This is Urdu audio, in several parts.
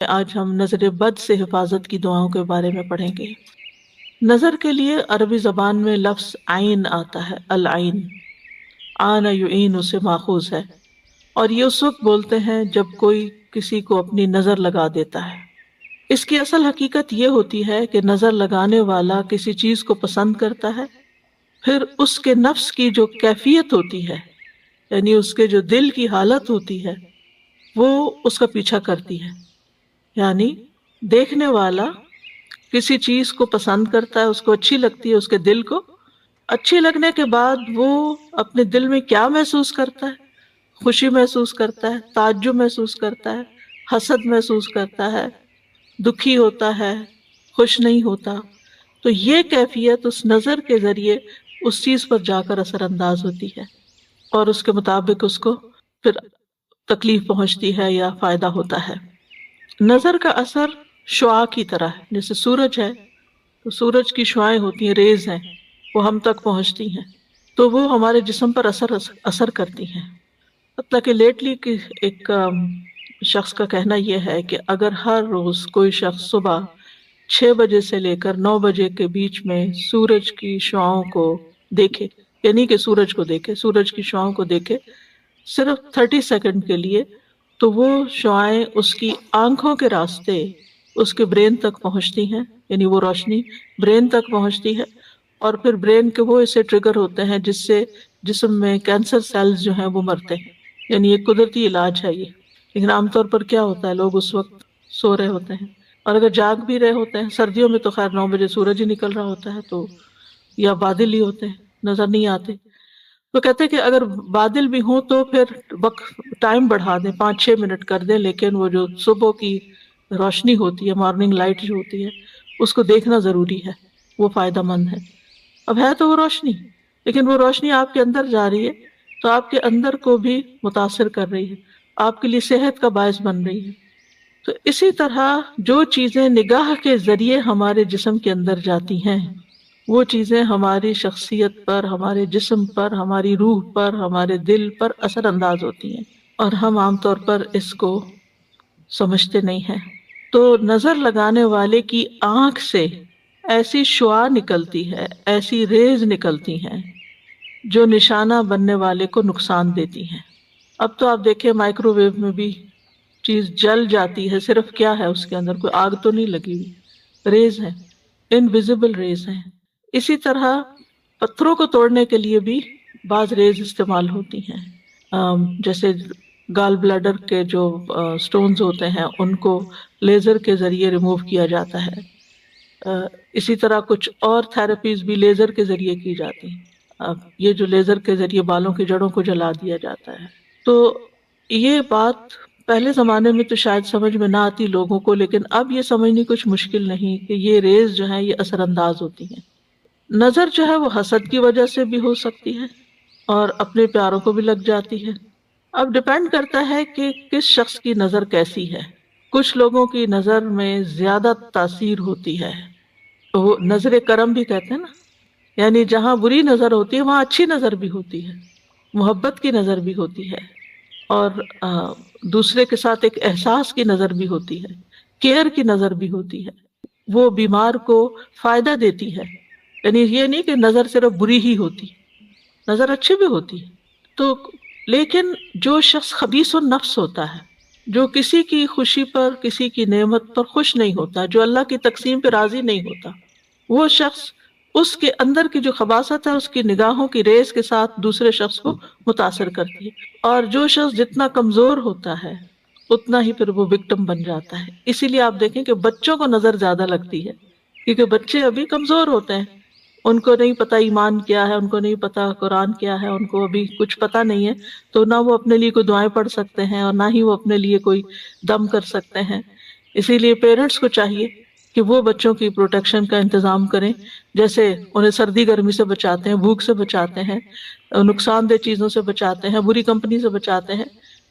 آج ہم نظر بد سے حفاظت کی دعاؤں کے بارے میں پڑھیں گے۔ نظر کے لیے عربی زبان میں لفظ عین آتا ہے، العین، آن یعین سے ماخوذ ہے، اور یہ اس وقت بولتے ہیں جب کوئی کسی کو اپنی نظر لگا دیتا ہے۔ اس کی اصل حقیقت یہ ہوتی ہے کہ نظر لگانے والا کسی چیز کو پسند کرتا ہے، پھر اس کے نفس کی جو کیفیت ہوتی ہے، یعنی اس کے جو دل کی حالت ہوتی ہے، وہ اس کا پیچھا کرتی ہے۔ یعنی دیکھنے والا کسی چیز کو پسند کرتا ہے، اس کو اچھی لگتی ہے، اس کے دل کو اچھی لگنے کے بعد وہ اپنے دل میں کیا محسوس کرتا ہے؟ خوشی محسوس کرتا ہے، تعجب محسوس کرتا ہے، حسد محسوس کرتا ہے، دکھی ہوتا ہے، خوش نہیں ہوتا۔ تو یہ کیفیت اس نظر کے ذریعے اس چیز پر جا کر اثر انداز ہوتی ہے، اور اس کے مطابق اس کو پھر تکلیف پہنچتی ہے یا فائدہ ہوتا ہے۔ نظر کا اثر شعاع کی طرح ہے، جیسے سورج ہے تو سورج کی شعائیں ہوتی ہیں، ریز ہیں، وہ ہم تک پہنچتی ہیں تو وہ ہمارے جسم پر اثر کرتی ہیں۔ حتیٰ کہ لیٹلی ایک شخص کا کہنا یہ ہے کہ اگر ہر روز کوئی شخص صبح 6 بجے سے لے کر 9 بجے کے بیچ میں سورج کی شعاؤں کو دیکھے، یعنی کہ سورج کو دیکھے، سورج کی شعاؤں کو دیکھے صرف 30 سیکنڈ کے لیے، تو وہ شعائیں اس کی آنکھوں کے راستے اس کے برین تک پہنچتی ہیں، یعنی وہ روشنی برین تک پہنچتی ہے، اور پھر برین کے وہ ایسے ٹریگر ہوتے ہیں جس سے جسم میں کینسر سیلز جو ہیں وہ مرتے ہیں۔ یعنی ایک قدرتی علاج ہے یہ، لیکن عام طور پر کیا ہوتا ہے، لوگ اس وقت سو رہے ہوتے ہیں، اور اگر جاگ بھی رہے ہوتے ہیں، سردیوں میں تو خیر 9 بجے سورج ہی نکل رہا ہوتا ہے، تو یا بادل ہی ہوتے ہیں، نظر نہیں آتے۔ تو کہتے ہیں کہ اگر بادل بھی ہوں تو پھر وقت ٹائم بڑھا دیں، 5-6 منٹ کر دیں، لیکن وہ جو صبح کی روشنی ہوتی ہے، مارننگ لائٹ جو ہوتی ہے، اس کو دیکھنا ضروری ہے، وہ فائدہ مند ہے۔ اب ہے تو وہ روشنی، لیکن وہ روشنی آپ کے اندر جا رہی ہے تو آپ کے اندر کو بھی متاثر کر رہی ہے، آپ کے لیے صحت کا باعث بن رہی ہے۔ تو اسی طرح جو چیزیں نگاہ کے ذریعے ہمارے جسم کے اندر جاتی ہیں، وہ چیزیں ہماری شخصیت پر، ہمارے جسم پر، ہماری روح پر، ہمارے دل پر اثر انداز ہوتی ہیں، اور ہم عام طور پر اس کو سمجھتے نہیں ہیں۔ تو نظر لگانے والے کی آنکھ سے ایسی شعاع نکلتی ہے، ایسی ریز نکلتی ہیں جو نشانہ بننے والے کو نقصان دیتی ہیں۔ اب تو آپ دیکھیں مائکرو ویو میں بھی چیز جل جاتی ہے، صرف کیا ہے اس کے اندر، کوئی آگ تو نہیں لگی ہوئی، ریز ہیں، انویزیبل ریز ہیں۔ اسی طرح پتھروں کو توڑنے کے لیے بھی بعض ریز استعمال ہوتی ہیں، جیسے گال بلیڈر کے جو سٹونز ہوتے ہیں ان کو لیزر کے ذریعے ریموو کیا جاتا ہے۔ اسی طرح کچھ اور تھراپیز بھی لیزر کے ذریعے کی جاتی ہیں۔ اب یہ جو لیزر کے ذریعے بالوں کی جڑوں کو جلا دیا جاتا ہے، تو یہ بات پہلے زمانے میں تو شاید سمجھ میں نہ آتی لوگوں کو، لیکن اب یہ سمجھنی کچھ مشکل نہیں کہ یہ ریز جو ہیں یہ اثر انداز ہوتی ہیں۔ نظر جو ہے وہ حسد کی وجہ سے بھی ہو سکتی ہے، اور اپنے پیاروں کو بھی لگ جاتی ہے۔ اب ڈپینڈ کرتا ہے کہ کس شخص کی نظر کیسی ہے۔ کچھ لوگوں کی نظر میں زیادہ تاثیر ہوتی ہے، وہ نظر کرم بھی کہتے ہیں نا، یعنی جہاں بری نظر ہوتی ہے وہاں اچھی نظر بھی ہوتی ہے، محبت کی نظر بھی ہوتی ہے، اور دوسرے کے ساتھ ایک احساس کی نظر بھی ہوتی ہے، کیئر کی نظر بھی ہوتی ہے، وہ بیمار کو فائدہ دیتی ہے۔ یعنی یہ نہیں کہ نظر صرف بری ہی ہوتی، نظر اچھی بھی ہوتی ہے۔ تو لیکن جو شخص خبیث النفس ہوتا ہے، جو کسی کی خوشی پر، کسی کی نعمت پر خوش نہیں ہوتا، جو اللہ کی تقسیم پہ راضی نہیں ہوتا، وہ شخص، اس کے اندر کی جو خباثت ہے اس کی نگاہوں کی ریز کے ساتھ دوسرے شخص کو متاثر کرتی ہے، اور جو شخص جتنا کمزور ہوتا ہے اتنا ہی پھر وہ وکٹم بن جاتا ہے۔ اسی لیے آپ دیکھیں کہ بچوں کو نظر زیادہ لگتی ہے، کیونکہ بچے ابھی کمزور ہوتے ہیں، ان کو نہیں پتا ایمان کیا ہے، ان کو نہیں پتا قرآن کیا ہے، ان کو ابھی کچھ پتا نہیں ہے، تو نہ وہ اپنے لیے کوئی دعائیں پڑھ سکتے ہیں، اور نہ ہی وہ اپنے لیے کوئی دم کر سکتے ہیں۔ اسی لیے پیرنٹس کو چاہیے کہ وہ بچوں کی پروٹیکشن کا انتظام کریں، جیسے انہیں سردی گرمی سے بچاتے ہیں، بھوک سے بچاتے ہیں، نقصان دہ چیزوں سے بچاتے ہیں، بری کمپنی سے بچاتے ہیں،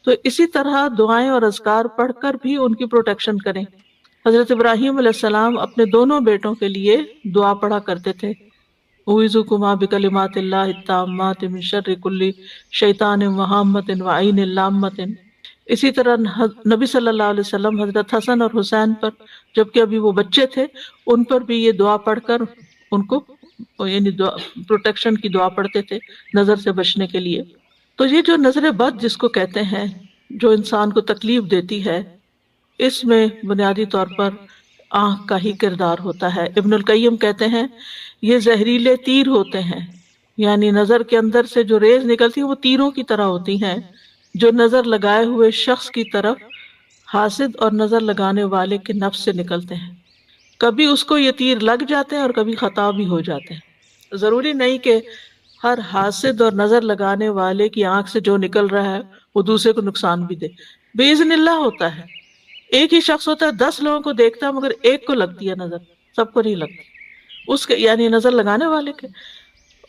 تو اسی طرح دعائیں اور اذکار پڑھ کر بھی ان کی پروٹیکشن کریں۔ حضرت ابراہیم علیہ السلام اپنے دونوں بیٹوں کے لیے دعا پڑھا کرتے تھے، اعوذکما بکلمات اللہ التامات من شر کل شیطان وہامۃ وعین لامۃ، اسی طرح نبی صلی اللہ علیہ وسلم حضرت حسن اور حسین پر، جبکہ ابھی وہ بچے تھے، ان پر بھی یہ دعا پڑھ کر ان کو یعنی پروٹیکشن کی دعا پڑھتے تھے نظر سے بچنے کے لیے۔ تو یہ جو نظر بد جس کو کہتے ہیں، جو انسان کو تکلیف دیتی ہے، اس میں بنیادی طور پر آنکھ کا ہی کردار ہوتا ہے۔ ابن القیم کہتے ہیں یہ زہریلے تیر ہوتے ہیں، یعنی نظر کے اندر سے جو ریز نکلتی ہیں وہ تیروں کی طرح ہوتی ہیں، جو نظر لگائے ہوئے شخص کی طرف حاسد اور نظر لگانے والے کے نفس سے نکلتے ہیں۔ کبھی اس کو یہ تیر لگ جاتے ہیں اور کبھی خطا بھی ہو جاتے ہیں۔ ضروری نہیں کہ ہر حاسد اور نظر لگانے والے کی آنکھ سے جو نکل رہا ہے وہ دوسرے کو نقصان بھی دے، باذن اللہ ہوتا ہے۔ ایک ہی شخص ہوتا ہے، 10 لوگوں کو دیکھتا ہے مگر ایک کو لگتی ہے نظر، سب کو نہیں لگتی۔ اس کے یعنی نظر لگانے والے کے،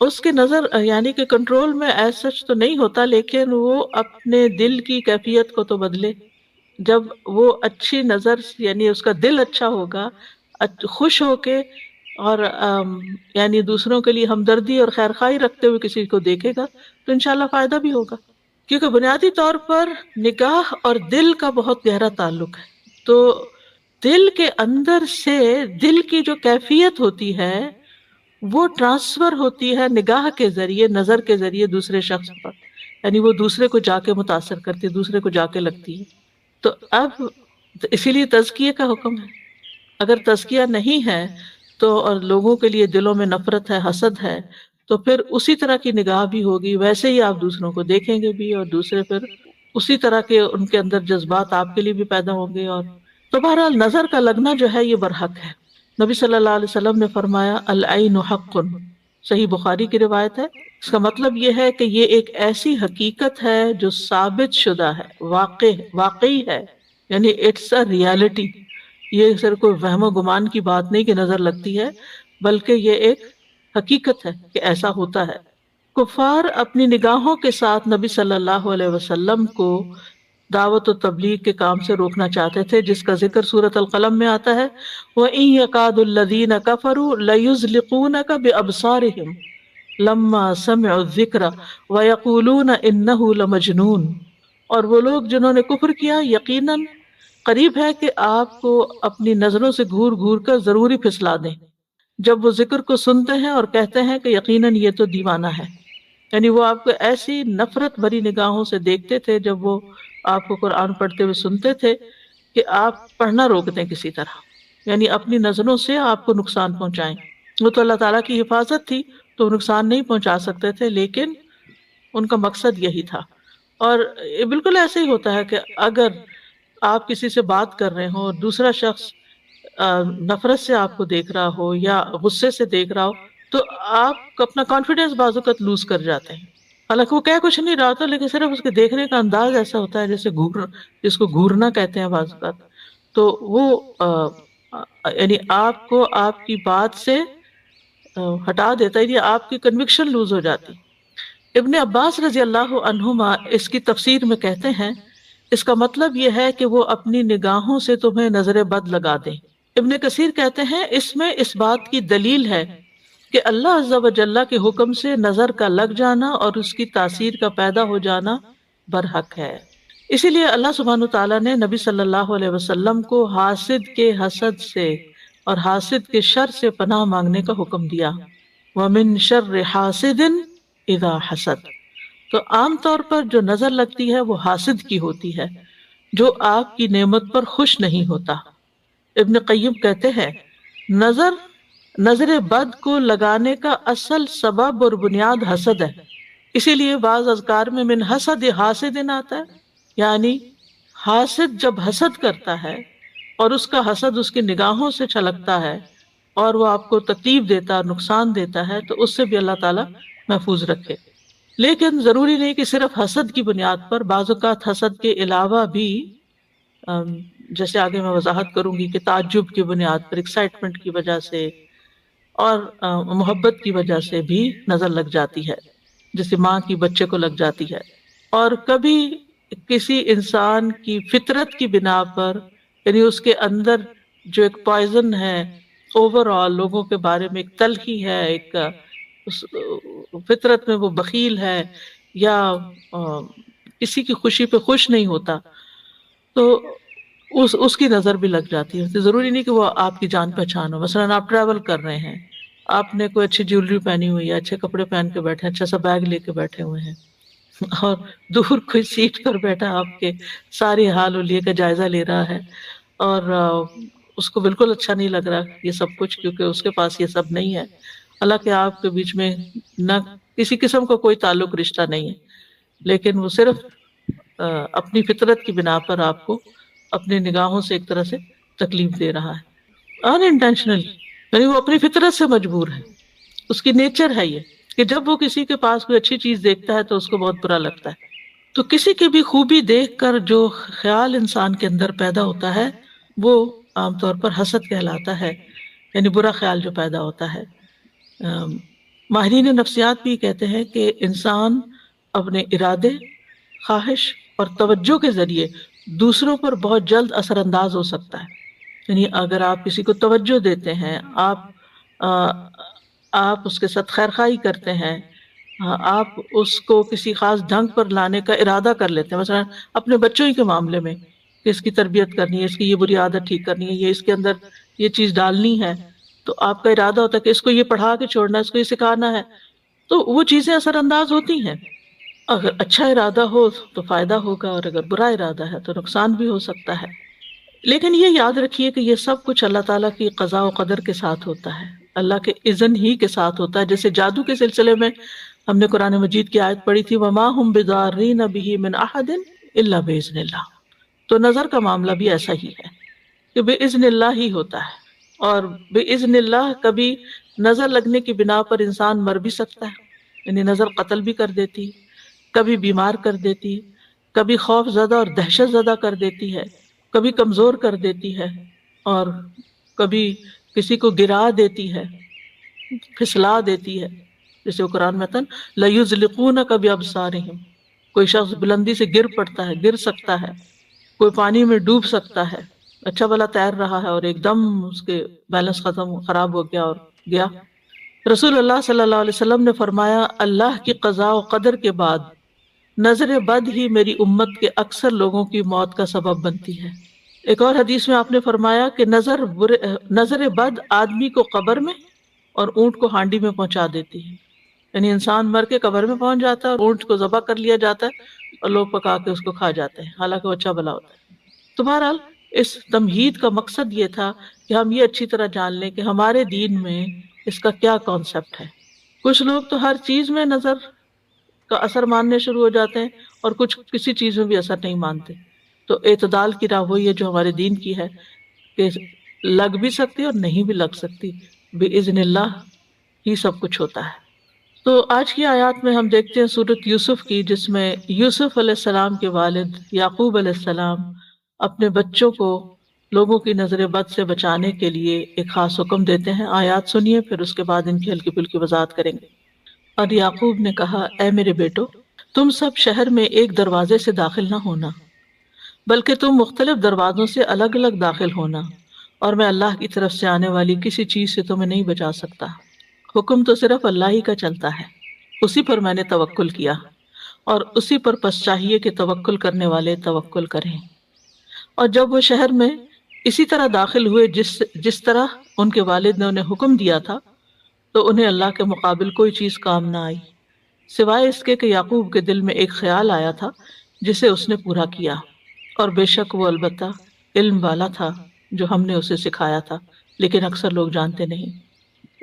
اس کی نظر یعنی کہ کنٹرول میں ایز سچ تو نہیں ہوتا، لیکن وہ اپنے دل کی کیفیت کو تو بدلے۔ جب وہ اچھی نظر یعنی اس کا دل اچھا ہوگا، خوش ہو کے اور یعنی دوسروں کے لیے ہمدردی اور خیرخواہی رکھتے ہوئے کسی کو دیکھے گا تو انشاءاللہ فائدہ بھی ہوگا، کیونکہ بنیادی طور پر نگاہ اور دل کا بہت گہرا تعلق ہے۔ تو دل کے اندر سے دل کی جو کیفیت ہوتی ہے وہ ٹرانسفر ہوتی ہے نگاہ کے ذریعے، نظر کے ذریعے دوسرے شخص پر، یعنی وہ دوسرے کو جا کے متاثر کرتی ہے، دوسرے کو جا کے لگتی ہے۔ تو اب اسی لیے تزکیے کا حکم ہے۔ اگر تزکیہ نہیں ہے تو اور لوگوں کے لیے دلوں میں نفرت ہے، حسد ہے، تو پھر اسی طرح کی نگاہ بھی ہوگی، ویسے ہی آپ دوسروں کو دیکھیں گے بھی، اور دوسرے پھر اسی طرح کے ان کے اندر جذبات آپ کے لیے بھی پیدا ہوں گے۔ اور تو بہرحال نظر کا لگنا جو ہے یہ برحق ہے۔ نبی صلی اللہ علیہ وسلم نے فرمایا العین حق، صحیح بخاری کی روایت ہے۔ اس کا مطلب یہ ہے کہ یہ ایک ایسی حقیقت ہے جو ثابت شدہ ہے، واقعی ہے، یعنی اٹس اے ریالٹی۔ یہ صرف کوئی وہم و گمان کی بات نہیں کہ نظر لگتی ہے، بلکہ یہ ایک حقیقت ہے کہ ایسا ہوتا ہے۔ کفار اپنی نگاہوں کے ساتھ نبی صلی اللہ علیہ وسلم کو دعوت و تبلیغ کے کام سے روکنا چاہتے تھے، جس کا ذکر سورۃ القلم میں آتا ہے وَإِن يَكَادُ الَّذِينَ كَفَرُوا لَيُزْلِقُونَكَ بِأَبْصَارِهِمْ لَمَّا سَمِعُوا الذِّكْرَ وَيَقُولُونَ إِنَّهُ لَمَجْنُونٌ۔ اور وہ لوگ جنہوں نے کفر کیا یقیناً قریب ہے کہ آپ کو اپنی نظروں سے گھور گھور کر ضروری پھسلا دیں جب وہ ذکر کو سنتے ہیں، اور کہتے ہیں کہ یقیناً یہ تو دیوانہ ہے۔ یعنی وہ آپ کو ایسی نفرت بھری نگاہوں سے دیکھتے تھے جب وہ آپ کو قرآن پڑھتے ہوئے سنتے تھے کہ آپ پڑھنا روک دیں کسی طرح، یعنی اپنی نظروں سے آپ کو نقصان پہنچائیں۔ وہ تو اللہ تعالیٰ کی حفاظت تھی تو نقصان نہیں پہنچا سکتے تھے، لیکن ان کا مقصد یہی تھا۔ اور یہ بالکل ایسے ہی ہوتا ہے کہ اگر آپ کسی سے بات کر رہے ہوں اور دوسرا شخص نفرت سے آپ کو دیکھ رہا ہو یا غصے سے دیکھ رہا ہو تو آپ اپنا کانفیڈینس بعض اوقات لوز کر جاتے ہیں، حالانکہ وہ کہہ کچھ نہیں رہا ہوتا، لیکن صرف اس کے دیکھنے کا انداز ایسا ہوتا ہے جیسے جس کو گھورنا کہتے ہیں بعض اوقات، تو وہ یعنی آپ کو آپ کی بات سے ہٹا دیتا ہے، یعنی آپ کی کنوکشن لوز ہو جاتی۔ ابن عباس رضی اللہ عنہما اس کی تفسیر میں کہتے ہیں اس کا مطلب یہ ہے کہ وہ اپنی نگاہوں سے تمہیں نظر بد لگا دیں۔ ابن کثیر کہتے ہیں اس میں اس بات کی دلیل ہے کہ اللہ عز و جل کے حکم سے نظر کا لگ جانا اور اس کی تاثیر کا پیدا ہو جانا برحق ہے۔ اسی لیے اللہ سبحانہ وتعالیٰ نے نبی صلی اللہ علیہ وسلم کو حاسد کے حسد سے اور حاسد کے شر سے پناہ مانگنے کا حکم دیا۔ وَمِن شَرِّ حَاسِدٍ اِذَا حَسَدَ۔ تو عام طور پر جو نظر لگتی ہے وہ حاسد کی ہوتی ہے، جو آپ کی نعمت پر خوش نہیں ہوتا۔ ابن قیم کہتے ہیں نظر بد کو لگانے کا اصل سبب اور بنیاد حسد ہے، اسی لیے بعض اذکار میں من حسد حاسد آتا ہے، یعنی حاسد جب حسد کرتا ہے اور اس کا حسد اس کی نگاہوں سے چھلکتا ہے اور وہ آپ کو تکلیف دیتا ہے، نقصان دیتا ہے، تو اس سے بھی اللہ تعالیٰ محفوظ رکھے۔ لیکن ضروری نہیں کہ صرف حسد کی بنیاد پر، بعض اوقات حسد کے علاوہ بھی جیسے آگے میں وضاحت کروں گی کہ تعجب کی بنیاد پر، ایکسائٹمنٹ کی وجہ سے اور محبت کی وجہ سے بھی نظر لگ جاتی ہے، جیسے ماں کی بچے کو لگ جاتی ہے۔ اور کبھی کسی انسان کی فطرت کی بنا پر، یعنی اس کے اندر جو ایک پوائزن ہے اوور آل لوگوں کے بارے میں، ایک تلخی ہے، ایک فطرت میں وہ بخیل ہے یا کسی کی خوشی پہ خوش نہیں ہوتا، تو اس کی نظر بھی لگ جاتی ہے. ضروری نہیں کہ وہ آپ کی جان پہچان ہو. مثلاً آپ ٹریول کر رہے ہیں، آپ نے کوئی اچھی جیولری پہنی ہوئی ہے، اچھے کپڑے پہن کے بیٹھے ہیں، اچھا سا بیگ لے کے بیٹھے ہوئے ہیں، اور دور کوئی سیٹ پر بیٹھا آپ کے ساری حال ولیے کا جائزہ لے رہا ہے، اور اس کو بالکل اچھا نہیں لگ رہا یہ سب کچھ، کیونکہ اس کے پاس یہ سب نہیں ہے. حالانکہ آپ کے بیچ میں نہ کسی قسم کا کوئی تعلق رشتہ نہیں ہے، لیکن وہ صرف اپنی فطرت کی بنا پر آپ کو اپنی نگاہوں سے ایک طرح سے تکلیف دے رہا ہے ان انٹینشنلی. یعنی وہ اپنی فطرت سے مجبور ہے، اس کی نیچر ہے یہ کہ جب وہ کسی کے پاس کوئی اچھی چیز دیکھتا ہے تو اس کو بہت برا لگتا ہے. تو کسی کی بھی خوبی دیکھ کر جو خیال انسان کے اندر پیدا ہوتا ہے وہ عام طور پر حسد کہلاتا ہے، یعنی برا خیال جو پیدا ہوتا ہے. ماہرین نفسیات بھی کہتے ہیں کہ انسان اپنے ارادے، خواہش اور توجہ کے ذریعے دوسروں پر بہت جلد اثر انداز ہو سکتا ہے. یعنی اگر آپ کسی کو توجہ دیتے ہیں، آپ اس کے ساتھ خیر خواہی کرتے ہیں، آپ اس کو کسی خاص ڈھنگ پر لانے کا ارادہ کر لیتے ہیں، مثلا اپنے بچوں ہی کے معاملے میں کہ اس کی تربیت کرنی ہے، اس کی یہ بری عادت ٹھیک کرنی ہے، یہ اس کے اندر یہ چیز ڈالنی ہے، تو آپ کا ارادہ ہوتا ہے کہ اس کو یہ پڑھا کے چھوڑنا ہے، اس کو یہ سکھانا ہے، تو وہ چیزیں اثر انداز ہوتی ہیں. اگر اچھا ارادہ ہو تو فائدہ ہوگا، اور اگر برا ارادہ ہے تو نقصان بھی ہو سکتا ہے. لیکن یہ یاد رکھیے کہ یہ سب کچھ اللہ تعالیٰ کی قضاء و قدر کے ساتھ ہوتا ہے، اللہ کے اذن ہی کے ساتھ ہوتا ہے. جیسے جادو کے سلسلے میں ہم نے قرآن مجید کی آیت پڑھی تھی وَمَا هُمْ بِضَارِّينَ بِهِ مِنْ أَحَدٍ إِلَّا بِإِذْنِ اللَّهِ. تو نظر کا معاملہ بھی ایسا ہی ہے کہ بِإِذْنِ اللَّهِ ہی ہوتا ہے، اور بِإِذْنِ اللَّهِ کبھی نظر لگنے کی بنا پر انسان مر بھی سکتا ہے، یعنی نظر قتل بھی کر دیتی، کبھی بیمار کر دیتی، کبھی خوف زدہ اور دہشت زدہ کر دیتی ہے، کبھی کمزور کر دیتی ہے، اور کبھی کسی کو گرا دیتی ہے، پھسلا دیتی ہے. جیسے وہ قرآن میں لَيُزْلِقُونَكَ بِأَبْصَارِهِمْ، کوئی شخص بلندی سے گر پڑتا ہے، گر سکتا ہے، کوئی پانی میں ڈوب سکتا ہے، اچھا بھلا تیر رہا ہے اور ایک دم اس کے بیلنس خراب ہو گیا اور گیا. رسول اللہ صلی اللہ علیہ وسلم نے فرمایا اللہ کی قضاء و قدر کے بعد نظر بد ہی میری امت کے اکثر لوگوں کی موت کا سبب بنتی ہے. ایک اور حدیث میں آپ نے فرمایا کہ نظر بد آدمی کو قبر میں اور اونٹ کو ہانڈی میں پہنچا دیتی ہے. یعنی انسان مر کے قبر میں پہنچ جاتا ہے اور اونٹ کو ذبح کر لیا جاتا ہے اور لوگ پکا کے اس کو کھا جاتے ہیں، حالانکہ وہ اچھا بھلا ہوتا ہے. تو بہرحال اس تمہید کا مقصد یہ تھا کہ ہم یہ اچھی طرح جان لیں کہ ہمارے دین میں اس کا کیا کانسیپٹ ہے. کچھ لوگ تو ہر چیز میں نظر کا اثر ماننے شروع ہو جاتے ہیں اور کچھ کسی چیز میں بھی اثر نہیں مانتے. تو اعتدال کی راہ وہی ہے جو ہمارے دین کی ہے کہ لگ بھی سکتی اور نہیں بھی لگ سکتی، بِإِذْنِ اللہ ہی سب کچھ ہوتا ہے. تو آج کی آیات میں ہم دیکھتے ہیں سورۃ یوسف کی، جس میں یوسف علیہ السلام کے والد یعقوب علیہ السلام اپنے بچوں کو لوگوں کی نظر بد سے بچانے کے لیے ایک خاص حکم دیتے ہیں. آیات سنیے، پھر اس کے بعد ان کی ہلکی پھلکی وضاحت کریں گے. اور یعقوب نے کہا اے میرے بیٹو، تم سب شہر میں ایک دروازے سے داخل نہ ہونا، بلکہ تم مختلف دروازوں سے الگ الگ داخل ہونا، اور میں اللہ کی طرف سے آنے والی کسی چیز سے تمہیں نہیں بچا سکتا. حکم تو صرف اللہ ہی کا چلتا ہے، اسی پر میں نے توکل کیا، اور اسی پر پس چاہیے کہ توکل کرنے والے توکل کریں. اور جب وہ شہر میں اسی طرح داخل ہوئے جس طرح ان کے والد نے انہیں حکم دیا تھا، تو انہیں اللہ کے مقابل کوئی چیز کام نہ آئی، سوائے اس کے کہ یعقوب کے دل میں ایک خیال آیا تھا جسے اس نے پورا کیا، اور بے شک وہ البتہ علم والا تھا جو ہم نے اسے سکھایا تھا، لیکن اکثر لوگ جانتے نہیں.